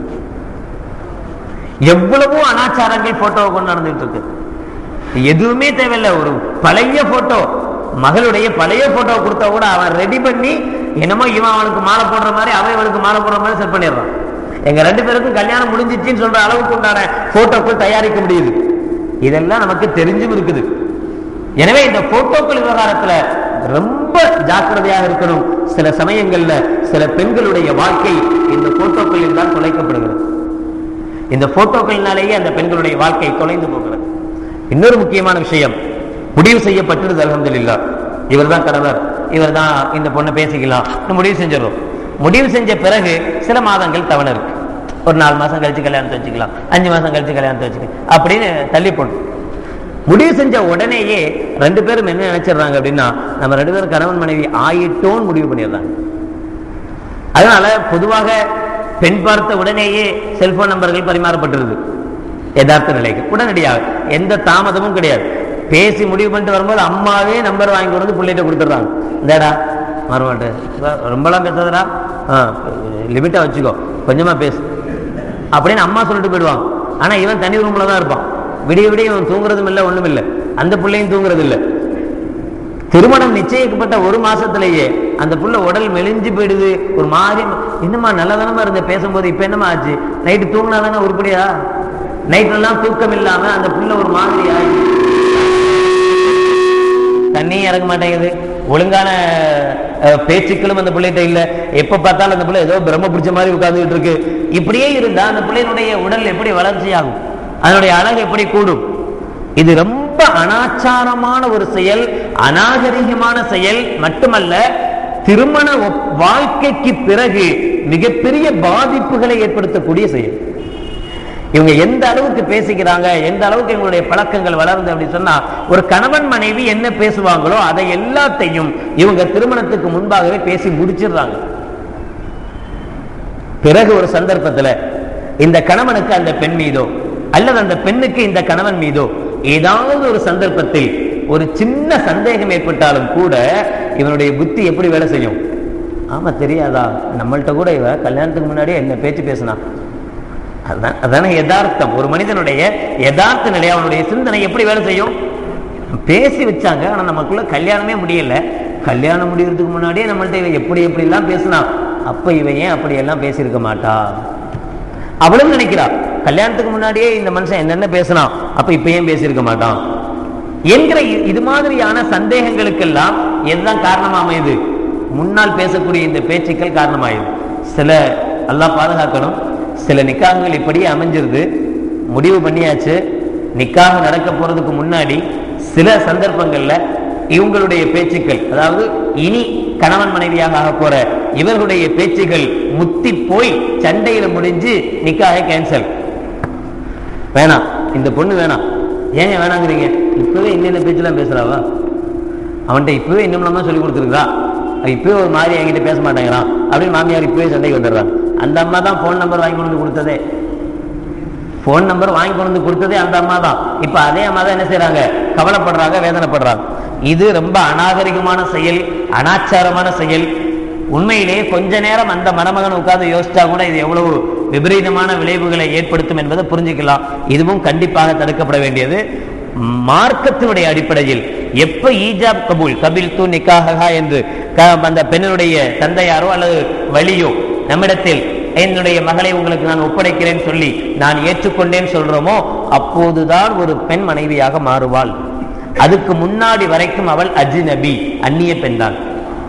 எவ்வளவோ அனாச்சாரங்கள் போட்டோவை கொண்டு நடந்துட்டு இருக்கு. எதுவுமே தேவையில்லை, ஒரு பழைய போட்டோ, மகளுடைய பழைய போட்டோ கொடுத்தா கூட அவன் ரெடி பண்ணி என்னமோ இவன் அவனுக்கு மாலை போடுற மாதிரி அவன் இவனுக்கு மாலை போடுற மாதிரி செட் பண்ணிடுறான். எங்க 2 பேருக்கும் கல்யாணம் முடிஞ்சிச்சுன்னு சொல்ற அளவுக்கு உண்டான போட்டோக்கள் தயாரிக்க முடியுது. இதெல்லாம் நமக்கு தெரிஞ்சும் இருக்குது. எனவே இந்த போட்டோக்கள் விவகாரத்துல ரொம்ப ஜாக்கிரதையாக இருக்கணும். சில சமயங்கள்ல சில பெண்களுடைய வாழ்க்கை இந்த போட்டோக்களில் தான் தொலைக்கப்படுகிறது. இந்த போட்டோக்களினாலேயே அந்த பெண்களுடைய வாழ்க்கை தொலைந்து போகிறது. இன்னொரு முக்கியமான விஷயம், முடிவு செய்யப்பட்டிருது அல்ஹம்துலில்லாஹ், இவர் தான் கணவர், இவர் தான் இந்த பொண்ணை பேசிக்கலாம் முடிவு செஞ்சிடறோம். முடிவு செஞ்ச பிறகு சில மாதங்கள் தவணை இருக்கு. ஒரு 4 மாசம் கழிச்சு கல்யாணத்தை வச்சுக்கலாம், 5 மாசம் கழிச்சு கல்யாணத்தை வச்சுக்கலாம் அப்படின்னு தள்ளி போடணும். முடிவு செஞ்ச உடனேயே 2 பேரும் என்ன நினைச்சிடறாங்க அப்படின்னா, நம்ம 2 பேரும் கணவன் மனைவி ஆயிட்டோன்னு முடிவு பண்ணிடுறாங்க. அதனால பொதுவாக பெண் பார்த்த உடனேயே செல்போன் நம்பர்கள் பரிமாறப்பட்டிருது. யதார்த்த நிலைக்கு உடனடியாக எந்த தாமதமும் கிடையாது. பேசி முடிவு பண்ணிட்டு வரும்போது அம்மாவே நம்பர் வாங்கி கொண்டு வந்து பிள்ளைகிட்ட கொடுத்துட்றாங்க. இந்தடா மறுமாட்டு ரொம்பலாம் பேசாதடா, லிமிட்டா வச்சுக்கோ, கொஞ்சமா பேசு அப்படின்னு அம்மா சொல்லிட்டு போயிடுவாங்க. ஆனா இவன் தனி ரூம்ல தான் இருப்பான். விடிய விடிய இவன் தூங்குறதும் இல்லை, ஒண்ணும் இல்லை, அந்த பிள்ளையும் தூங்குறது இல்லை. திருமணம் நிச்சயிக்கப்பட்ட 1 மாசத்திலேயே அந்த புள்ள உடல் மெலிஞ்சு போயிடுது. ஒரு மாதிரி என்னமா நல்லதானமா இருந்த பேசும்போது இப்ப என்னமா ஆச்சு, நைட்டு தூங்கினா தானே உருப்படியா, நைட்லாம் தூக்கம் இல்லாம அந்த புள்ள ஒரு மாதிரி ஆகி தண்ணியும் இறங்க மாட்டேங்குது. ஒழுங்கான பேச்சுக்களும் அந்த பிள்ளைகிட்ட இல்ல. எப்ப பார்த்தாலும் அந்த பிள்ளை ஏதோ பிரம்ம பிடிச்ச மாதிரி உட்கார்ந்துட்டு இருக்கு. இப்படியே இருந்தா அந்த பிள்ளையினுடைய உடல் எப்படி வளர்ச்சி ஆகும், அதனுடைய அழகு எப்படி கூடும்? இது ரொம்ப அனாச்சாரமான ஒரு செயல், அநாகரிகமான செயல் மட்டுமல்ல, திருமண வாழ்க்கைக்கு பிறகு மிகப்பெரிய பாதிப்புகளை ஏற்படுத்தக்கூடிய செயல். இவங்க எந்த அளவுக்கு பேசிக்கிறாங்க, எந்த அளவுக்கு இவங்களுடைய பழக்கங்கள் வளர்ந்து அப்படி சொன்னா, ஒரு கணவன் மனைவி என்ன பேசுவாங்களோ அதை எல்லாத்தையும் இவங்க திருமணத்துக்கு முன்பாகவே பேசி முடிச்சிடுறாங்க. பிறகு ஒரு சந்தர்ப்பத்துல இந்த கணவனுக்கு அந்த பெண் மீதோ அல்லது அந்த பெண்ணுக்கு இந்த கணவன் மீதோ ஏதாவது ஒரு சந்தர்ப்பத்தில் ஒரு சின்ன சந்தேகம் ஏற்பட்டாலும் கூட இவனுடைய புத்தி எப்படி வேலை செய்யும்? ஆமா, தெரியாதா, நம்மள்கிட்ட கூட இவ கல்யாணத்துக்கு முன்னாடியே என்ன பேச்சு பேசினா. அதான யதார்த்தம். ஒரு மனிதனுடைய யதார்த்த நிலை, அவனுடைய சிந்தனை எப்படி வேலை செய்யும்? பேசி வச்சாங்க, ஆனா நமக்குள்ள கல்யாணமே முடியல. கல்யாணம் முடியறதுக்கு முன்னாடியே நம்மள்ட்ட இவன் எப்படி எப்படி எல்லாம் பேசினா, அப்ப இவன் ஏன் அப்படி எல்லாம் பேசியிருக்க மாட்டா அவளும் நினைக்கிறா. கல்யாணத்துக்கு முன்னாடியே இந்த மனுஷன் என்னென்ன பேசினான், அப்ப இப்ப ஏன் பேசியிருக்க மாட்டான் என்கிற இது மாதிரியான சந்தேகங்களுக்கெல்லாம் எதுதான் காரணமா அமையுது? முன்னால் பேசக்கூடிய இந்த பேச்சுக்கள் காரணமாயுது. சில அல்லாஹ் பாதுகாக்கணும், சில நிக்காகங்கள் இப்படியே அமைஞ்சிருது. முடிவு பண்ணியாச்சு, நிக்காக நடக்க போறதுக்கு முன்னாடி சில சந்தர்ப்பங்கள்ல இவங்களுடைய பேச்சுக்கள், அதாவது இனி கணவன் மனைவியாக ஆக போற இவர்களுடைய பேச்சுகள் முத்தி போய் சண்டையில முடிஞ்சு நிக்காக கேன்சல். வேணாம், இந்த பொண்ணு வேணாம். ஏங்க வேணாங்கிறீங்க? இப்பவே இன்னென்ன பேச்செல்லாம் பேசுறாவா, அவன்கிட்ட இப்பவே இன்னும் சொல்லி கொடுத்துருக்கா, இப்பவே ஒரு மாதிரி என்கிட்ட பேச மாட்டேங்கிறான் அப்படின்னு மாமியார் இப்பவே சண்டைக்கு வந்துடுறாங்க. அந்த அம்மா தான் போன் நம்பர் வாங்கி கொண்டு கொடுத்ததே, போன் நம்பர் வாங்கி கொண்டு கொடுத்ததே அந்த அம்மா தான். இப்ப அதே அம்மா தான் என்ன செய்யறாங்க? கவலைப்படுறாங்க, வேதனைப்படுறாங்க. இது ரொம்ப அநாகரிகமான செயல், அனாச்சாரமான செயல். உண்மையிலேயே கொஞ்ச நேரம் அந்த மணமகன் உட்கார்ந்து யோசிச்சா கூட இது எவ்வளவு விபரீதமான விளைவுகளை ஏற்படுத்தும் என்பதை புரிஞ்சுக்கலாம். இதுவும் கண்டிப்பாக தடுக்கப்பட வேண்டியது. மார்க்கத்தினுடைய அடிப்படையில் எப்ப ஈஜாப் கபூல் கபில் தூ நிக்காஹா என்று அந்த பெண்ணுடைய தந்தையாரோ அல்லது வலியோ நம்மிடத்தில் என்னுடைய மகளை உங்களுக்கு நான் ஒப்படைக்கிறேன் சொல்லி நான் ஏற்றுக்கொண்டேன் சொல்றோமோ, அப்போதுதான் ஒரு பெண் மனைவியாக மாறுவாள். அதுக்கு முன்னாடி வரைக்கும் அவள் அஜ்னபி, அந்நிய பெண் தான்.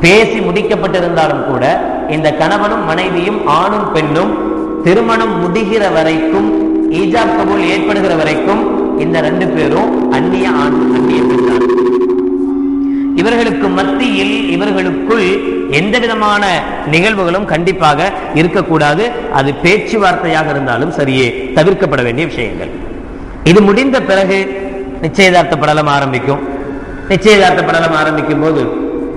பேசி முடிக்கப்பட்டிருந்தாலும் கூட இந்த கணவனும் மனைவியும் ஆணும் பெண்ணும் திருமணம் முடிகிற வரைக்கும், ஈஜாப் கபூல் ஏற்படுகிற வரைக்கும் இந்த ரெண்டு பேரும் அந்நிய ஆண் அந்நிய பெண் தான். இவர்களுக்கு மத்தியில் இவர்களுக்குள் எந்த விதமான நிகழ்வுகளும் கண்டிப்பாக இருக்கக்கூடாது. அது பேச்சுவார்த்தையாக இருந்தாலும் சரியே, தவிர்க்கப்பட வேண்டிய விஷயங்கள். இது முடிந்த பிறகு நிச்சயதார்த்த படலம் ஆரம்பிக்கும். நிச்சயதார்த்த படலம் ஆரம்பிக்கும் போது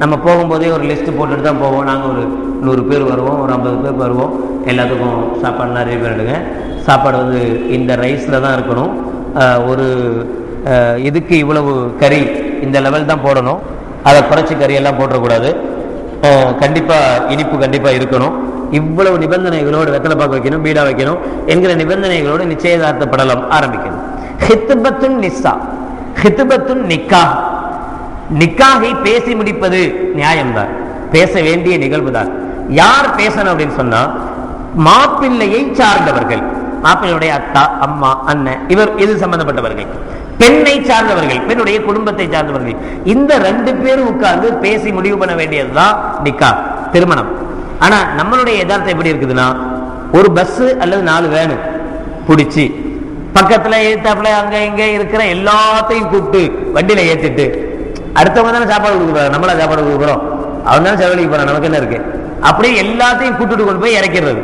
நம்ம போகும்போதே ஒரு லிஸ்ட் போட்டுட்டு தான் போவோம். நாங்கள் ஒரு 100 பேர் வருவோம், ஒரு 50 பேர் வருவோம். எல்லாத்துக்கும் சாப்பாடுலாம் ரெடி பண்ணிடுங்க. சாப்பாடு இந்த ரைஸில் தான் இருக்கணும். ஒரு இதுக்கு இவ்வளவு கறி இந்த லெவல் தான் போடணும், அதை குறைச்சி கறியெல்லாம் போட்டக்கூடாது. கண்டிப்பாக இனிப்பு கண்டிப்பாக இருக்கணும். இவ்வளவு நிபந்தனைகளோடு வெத்தலை பாக்கு வைக்கணும், பீடா வைக்கணும் என்கிற நிபந்தனைகளோடு நிச்சயதார்த்த படலம் ஆரம்பிக்கணும். ஹித்பத்துன் நிஸ்ஸா, ஹித்பத்துன் நிக்காஹ். நிக்காகை பேசி முடிப்பது நியாயம்தான், பேச வேண்டிய நிகழ்வு தான். யார் பேசணும் அப்படின்னு சொன்னா, மாப்பிள்ளையை சார்ந்தவர்கள், மாப்பிள்ளையுடைய அத்தா, அம்மா, அண்ணன், இவர் இது சம்பந்தப்பட்டவர்கள். பெண்ணை சார்ந்தவர்கள், பெண்ணுடைய குடும்பத்தை சார்ந்தவர்கள். இந்த 2 பேரும் உட்கார்ந்து பேசி முடிவு பண்ண வேண்டியதுதான் நிக்கா, திருமணம். ஆனா நம்மளுடைய யதார்த்தம் எப்படி இருக்குதுன்னா, ஒரு பஸ் அல்லது 4 வேனு பிடிச்சி பக்கத்துல ஏத்தாப்புல அங்க இங்க இருக்கிற எல்லாத்தையும் கூப்பிட்டு வண்டியில ஏத்திட்டு, அடுத்தவங்க தானே சாப்பாடு கொடுக்குறாங்க, நம்மளா சாப்பாடு கொடுக்குறோம், அவங்க தானே செலவழிக்க போறான், நமக்கு என்ன இருக்கு, அப்படியே எல்லாத்தையும் கூட்டிட்டு கொண்டு போய் இறக்கிறது.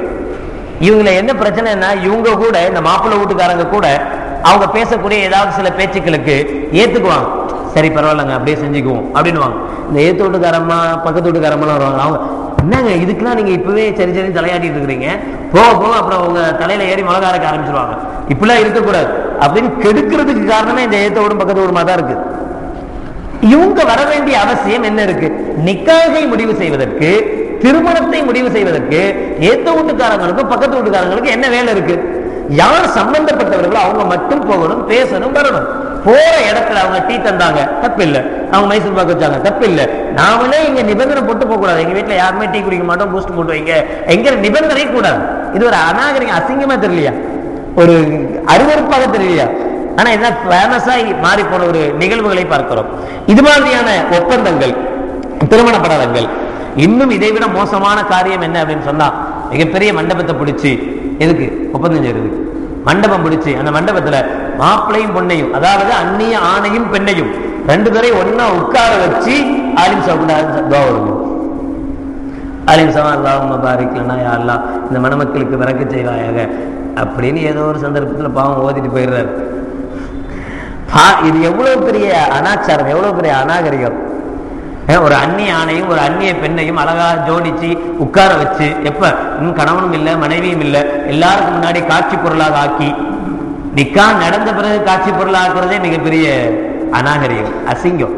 இவங்களை என்ன பிரச்சனைன்னா, இவங்க கூட இந்த மாப்பிள்ளை வீட்டுக்காரங்க கூட அவங்க பேசக்கூடிய ஏதாவது சில பேச்சுக்களுக்கு ஏத்துக்குவாங்க. சரி பரவாயில்லங்க, அப்படியே செஞ்சுக்குவோம் அப்படின்னுவாங்க. இந்த ஏத்து வீட்டுக்காரம்மா பக்கத்து வீட்டுக்காரம்மாலாம் வருவாங்க. அவங்க என்னங்க இதுக்கெல்லாம் நீங்க இப்பவே சரி சரி தலையாட்டிட்டு இருக்கிறீங்க, போக போக அப்புறம் உங்க தலையில ஏறி மிளகா அரைக்க ஆரம்பிச்சிருவாங்க, இப்படிலாம் இருக்கக்கூடாது அப்படின்னு கெடுக்கிறதுக்கு காரணமே இந்த ஏத்த வீடும் பக்கத்து வீடுமா தான் இருக்கு. இவங்க வர வேண்டிய அவசியம் என்ன இருக்கு? நிக்காகை முடிவு செய்வதற்கு, திருமணத்தை முடிவு செய்வதற்கு ஏத்த வீட்டுக்காரங்களுக்கும் பக்கத்து வீட்டுக்காரங்களுக்கு என்ன வேலை இருக்கு? யார் சம்பந்தப்பட்டவர்களோ அவங்க மட்டும் போகணும், பேசணும், வரணும். போற இடத்துல அவங்க டீ தந்தாங்க தப்பில்லை, அவங்க மைசூர் பாக்கு வச்சாங்க தப்பில்லை. நாமளே இங்க நிபந்தனை போட்டு போக கூடாது. எங்க வீட்டுல யாருமே டீ குடிக்க மாட்டோம், பூஸ்ட் போட்டு வைங்க என்கிற நிபந்தனை கூடாது. இது ஒரு அநாகரிகம், அசிங்கமா தெரியலையா, ஒரு அருவருப்பாக தெரியலையா? ஆனா இதான் ஃபேமஸா மாறி போன ஒரு நிகழ்வுகளை பார்க்கிறோம். இது மாதிரியான ஒப்பந்தங்கள், திருமண படலங்கள். இன்னும் இதை விட மோசமான காரியம் என்ன அப்படின்னு சொன்னா, மிகப்பெரிய மண்டபத்தை பிடிச்சி எதுக்கு ஒப்பந்தம் செய்யறது? மண்டபம் பிடிச்சி அந்த மண்டபத்துல மாப்பிளையும் பொண்ணையும், அதாவது அந்நிய ஆணையும் பெண்ணையும் 2 பேரையும் ஒன்னா உட்கார வச்சு ஆலிம் சாப்பிட்டு ஆலிம் சவா அல்லாஹும்ம பாரிக் லனா யா அல்லாஹ், இந்த மணமக்களுக்கு வரக்க செய்வாயாக அப்படின்னு ஏதோ ஒரு சந்தர்ப்பத்துல பாவம் ஓதிட்டு போயிடுறாரு. இது எவ்வளவு பெரிய அனாச்சாரம், எவ்வளவு பெரிய அநாகரிகம். ஒரு அந்நிய ஆணையும் ஒரு அந்நிய பெண்ணையும் அழகா ஜோடிச்சு உட்கார வச்சு, எப்ப இன்னும் கணவனும் இல்லை மனைவியும் இல்லை, எல்லாருக்கும் முன்னாடி காட்சி பொருளாக ஆக்கி நிக்கா நடந்த பிறகு காட்சி பொருளாக்குறதே மிகப்பெரிய அநாகரிகம், அசிங்கம்.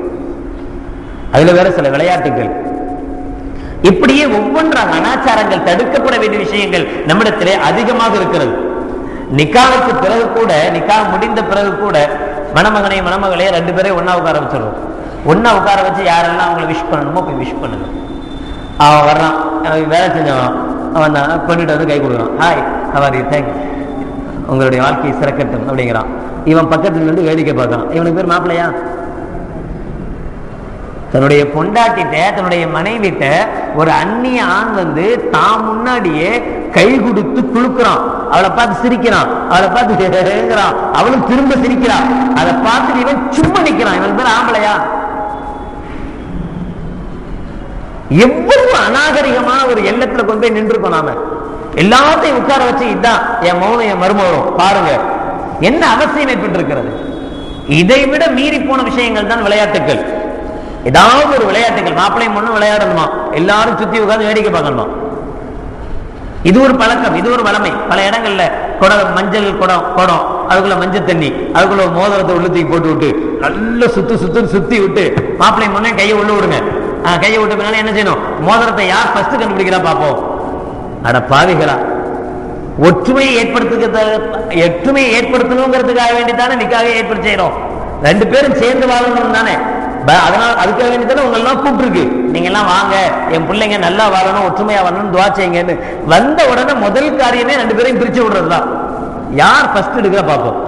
அதுல வேற சில விளையாட்டுகள், இப்படியே ஒவ்வொன்றாக அனாச்சாரங்கள், தடுக்கப்பட வேண்டிய விஷயங்கள் நம்மிடத்திலே அதிகமாக இருக்கிறது. நிக்காவுக்கு பிறகு கூட, நிக்கா முடிந்த பிறகு கூட மணமகனை மணமகளே 2 பேரையும் ஒன்னா உட்கார வச்சிருவோம். ஒன்னா உட்கார வச்சு யாரெல்லாம் அவங்களை விஷ் பண்ணணுமோ போய் விஷ் பண்ணுங்க. அவன் வர்றான், வேலை செஞ்சவன், அவன் தான் பண்ணிட்டு வந்து கை கொடுக்குறான். Hi, how are you, thank you, உங்களுடைய வாழ்க்கை சிறக்கட்டும் அப்படிங்கிறான். இவன் பக்கத்துல இருந்து வேடிக்கை பார்க்கறான். இவனுக்கு பேர் மாப்பிள்ளையா? தன்னுடைய பொண்டாட்டிட்ட, தன்னுடைய மனைவிட்ட ஒரு அந்நிய ஆண் வந்து தான் முன்னாடியே கை கொடுத்து குலுக்குறான். அவளை பார்த்து சிரிக்கிறான், அவளை பார்த்து அவளும் திரும்ப சிரிக்கிறான். அதை பார்த்து இவன் சும்மா நிக்கிறான். இவன் பேர் ஆம்பளையா? எவ்வளவு அநாகரிகமான ஒரு எண்ணத்துல கொண்டு போய் நின்றுக்கோம். நாம எல்லாத்தையும் உட்கார வச்சு இதான் என் மௌனம் என் மருமகனும் பாருங்க என்ன அவசியம் ஏற்பட்டிருக்கிறது. இதை விட மீறி போன விஷயங்கள் தான் விளையாட்டுகள். ஏதாவது ஒரு விளையாட்டுகள், மாப்பிள்ளையும் பொண்ணும் விளையாடணுமா, எல்லாரும் சுத்தி உட்கார்ந்து வேடிக்கை பார்க்கணுமா, இது ஒரு பழக்கம், இது ஒரு வளமை. பல இடங்கள்ல குடம், மஞ்சள் குடம், குடம் அதுக்குள்ள மஞ்சள் தண்ணி, அதுக்குள்ள மோதிரத்தை உள்ளத்துக்கு போட்டு விட்டு நல்ல சுத்துன்னு சுத்தி விட்டு மாப்பிள்ளையும் பொண்ணையும் கையை உள்ள விடுங்க. கையை விட்டு பின்னால என்ன செய்யணும், மோதிரத்தை யார் ஃபர்ஸ்ட் கண்டுபிடிக்கிறா பார்ப்போம். அட பாவிகளா, ஒற்றுமையை ஏற்படுத்தணுங்கிறதுக்காக வேண்டித்தானே நிக்காக ஏற்படுத்தி செய்யறோம். 2 பேரும் சேர்ந்து வாழணும் தானே, அதனால அதுக்காக வேண்டித்தானே உங்க எல்லாம் கூப்பிட்டுருக்கு. நீங்க எல்லாம் வாங்க, என் பிள்ளைங்க நல்லா வாழணும், ஒற்றுமையா வரணும், துவா செய்யுங்கன்னு வந்த உடனே முதல் காரியமே 2 பேரையும் பிரிச்சு விடுறதுதான். யார் ஃபர்ஸ்ட் எடுக்கிற பார்ப்போம்.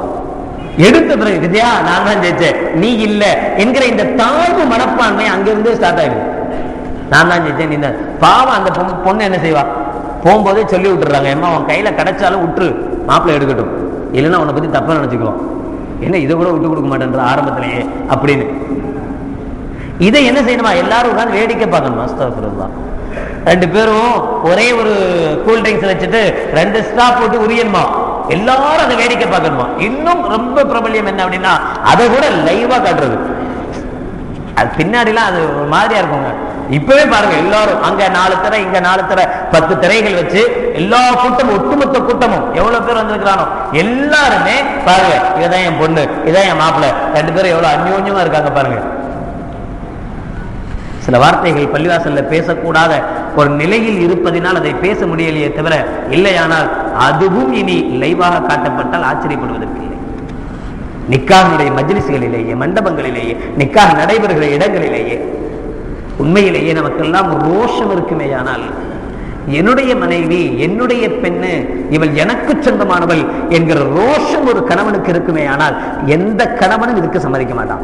எடுத்த பிறகு விஜயா நான் தான் ஜெயிச்சேன் நீ இல்ல என்கிற இந்த தாழ்வு மனப்பான்மை அங்கிருந்து ஸ்டார்ட் ஆயிடுது. நான் தான் ஜெயிச்சேன் நீ தான். பாவம் அந்த பொண்ணு என்ன செய்வா, போகும்போதே சொல்லி விட்டுறாங்க, ஏமா அவன் கையில கிடைச்சாலும் விட்டுரு, மாப்பிள்ளை எடுக்கட்டும், இல்லைன்னா உன்னை பத்தி தப்பா நினைச்சுக்குவான், என்ன இதை கூட விட்டு கொடுக்க மாட்டேன்ற ஆரம்பத்திலேயே அப்படின்னு. இதை என்ன செய்யணுமா, எல்லாரும் உட்காந்து வேடிக்கை பார்க்கணுமா. அஸ்தக்ஃபிருல்லாஹ். 2 பேரும் ஒரே ஒரு கூல் ட்ரிங்க்ஸ் வச்சுட்டு 2 ஸ்டாப் போட்டு உரியணுமா, எல்லாரும் அதை வேடிக்கை பார்க்கணுமா. இன்னும் ரொம்ப பிரபல்யம் என்ன அப்படின்னா அதை கூட லைவா காட்டுறது. அது பின்னாடிலாம் அது ஒரு மாதிரியா இருக்குங்க. இப்பவே பாருங்க, எல்லாரும் அங்க 4 திரை, இங்க 4 திரை, 10 திரைகள் வச்சு எல்லா கூட்டமும், ஒட்டுமொத்த கூட்டமும் எவ்வளவு பேர் வந்திருக்கிறானோ எல்லாருமே பாருங்க, இதான் என் பொண்ணு, இதான் என் மாப்பிள்ளை, 2 பேரும் எவ்வளவு அந்யோன்யமா இருக்காங்க பாருங்க. சில வார்த்தைகள் பள்ளிவாசல்ல பேசக்கூடாத ஒரு நிலையில் இருப்பதினால் அதை பேச முடியலையே தவிர, இல்லையானால் அதுவும் இனி லைவாக காட்டப்பட்டால் ஆச்சரியப்படுவதற்கு இல்லை. நிக்காஹுடைய மஜ்லிஸ்களிலேயே, மண்டபங்களிலேயே, நிக்காஹ் நடைபெறுகிற இடங்களிலேயே உண்மையிலேயே நமக்கெல்லாம் ரோஷம் இருக்குமேயானால், என்னுடைய மனைவி, என்னுடைய பெண்ணு, இவள் எனக்கு சொந்தமானவள் என்கிற ரோஷம் ஒரு கணவனுக்கு இருக்குமே ஆனால் எந்த கணவனும் இதுக்கு சம்மதிக்க மாட்டான்.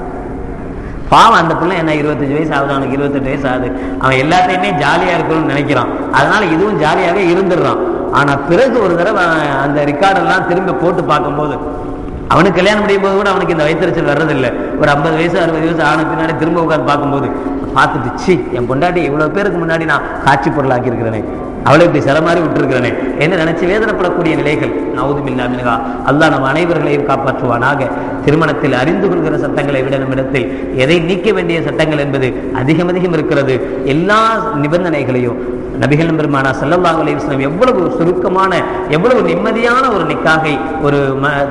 பாவம் அந்த பிள்ளை என்ன 25 வயசு ஆகுது, அவனுக்கு 28 வயசு ஆகுது, அவன் எல்லாத்தையுமே ஜாலியா இருக்கணும்னு நினைக்கிறான், அதனால இதுவும் ஜாலியாக இருந்துடுறான். ஆனா பிறகு ஒரு தடவை அந்த ரெக்கார்டெல்லாம் திரும்ப போட்டு பார்க்கும்போது, அவனுக்கு கல்யாணம் முடியும் போது கூட அவனுக்கு இந்த வயிற்றுச்சல் வர்றதில்லை. ஒரு 50 வயசு 60 வயசு ஆன பின்னாடி திரும்ப உட்காந்து பார்க்கும்போது பார்த்துட்டு, சி என் பொண்டாட்டி இவ்வளவு பேருக்கு முன்னாடி நான் காட்சி பொருளாக்கி இருக்கிறேனே, அவளை இப்படி சில மாதிரி விட்டுருக்கிறேனே என்ன நினைச்சு வேதனைப்படக்கூடிய நிலைகள். நவுதுபில்லா மின்ஹா. அல்லாஹ் நம் அனைவர்களையும் காப்பாற்றுவானாக. திருமணத்தில் அறிந்து கொள்கிற சட்டங்களை விட நம்மிடத்தில் எதை நீக்க வேண்டிய சட்டங்கள் என்பது அதிகம் இருக்கிறது. எல்லா நிபந்தனைகளையும் நபிகள் பெருமானா ஸல்லல்லாஹு அலைஹி வஸல்லம் எவ்வளவு சுருக்கமான, எவ்வளவு நிம்மதியான ஒரு நிக்காகை, ஒரு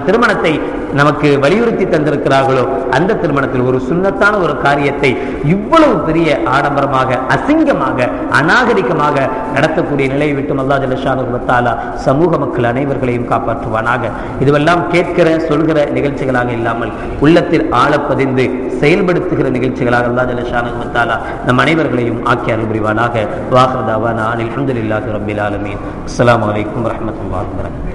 திருமணத்தை நமக்கு வலியுறுத்தி தந்திருக்கிறார்களோ, அந்த திருமணத்தில் ஒரு சுன்னத்தான ஒரு காரியத்தை இவ்வளவு பெரிய ஆடம்பரமாக, அசிங்கமாக, அநாகரிகமாக நடத்தக்கூடிய நிலையை விட்டு அல்லாஹ் ஜல்ல ஷானுஹு வ தஆலா சமூக மக்கள் அனைவர்களையும் காப்பாற்றுவானாக. இதுவெல்லாம் கேட்கிற சொல்கிற நிகழ்ச்சிகளாக இல்லாமல் உள்ளத்தில் ஆழப்பதிந்து செயல்படுத்துகிற நிகழ்ச்சிகளாக அல்லாஹ் ஜல்ல ஷானுஹு வ தஆலா நம் அனைவர்களையும் ஆக்கி அருள் புரிவானாக. வாஹிர் தஅவானா அல்ஹம்துலில்லாஹி ரப்பில் ஆலமீன். அஸ்ஸலாமு அலைக்கும் வரஹ்மத்துல்லாஹி வபரகாத்துஹு.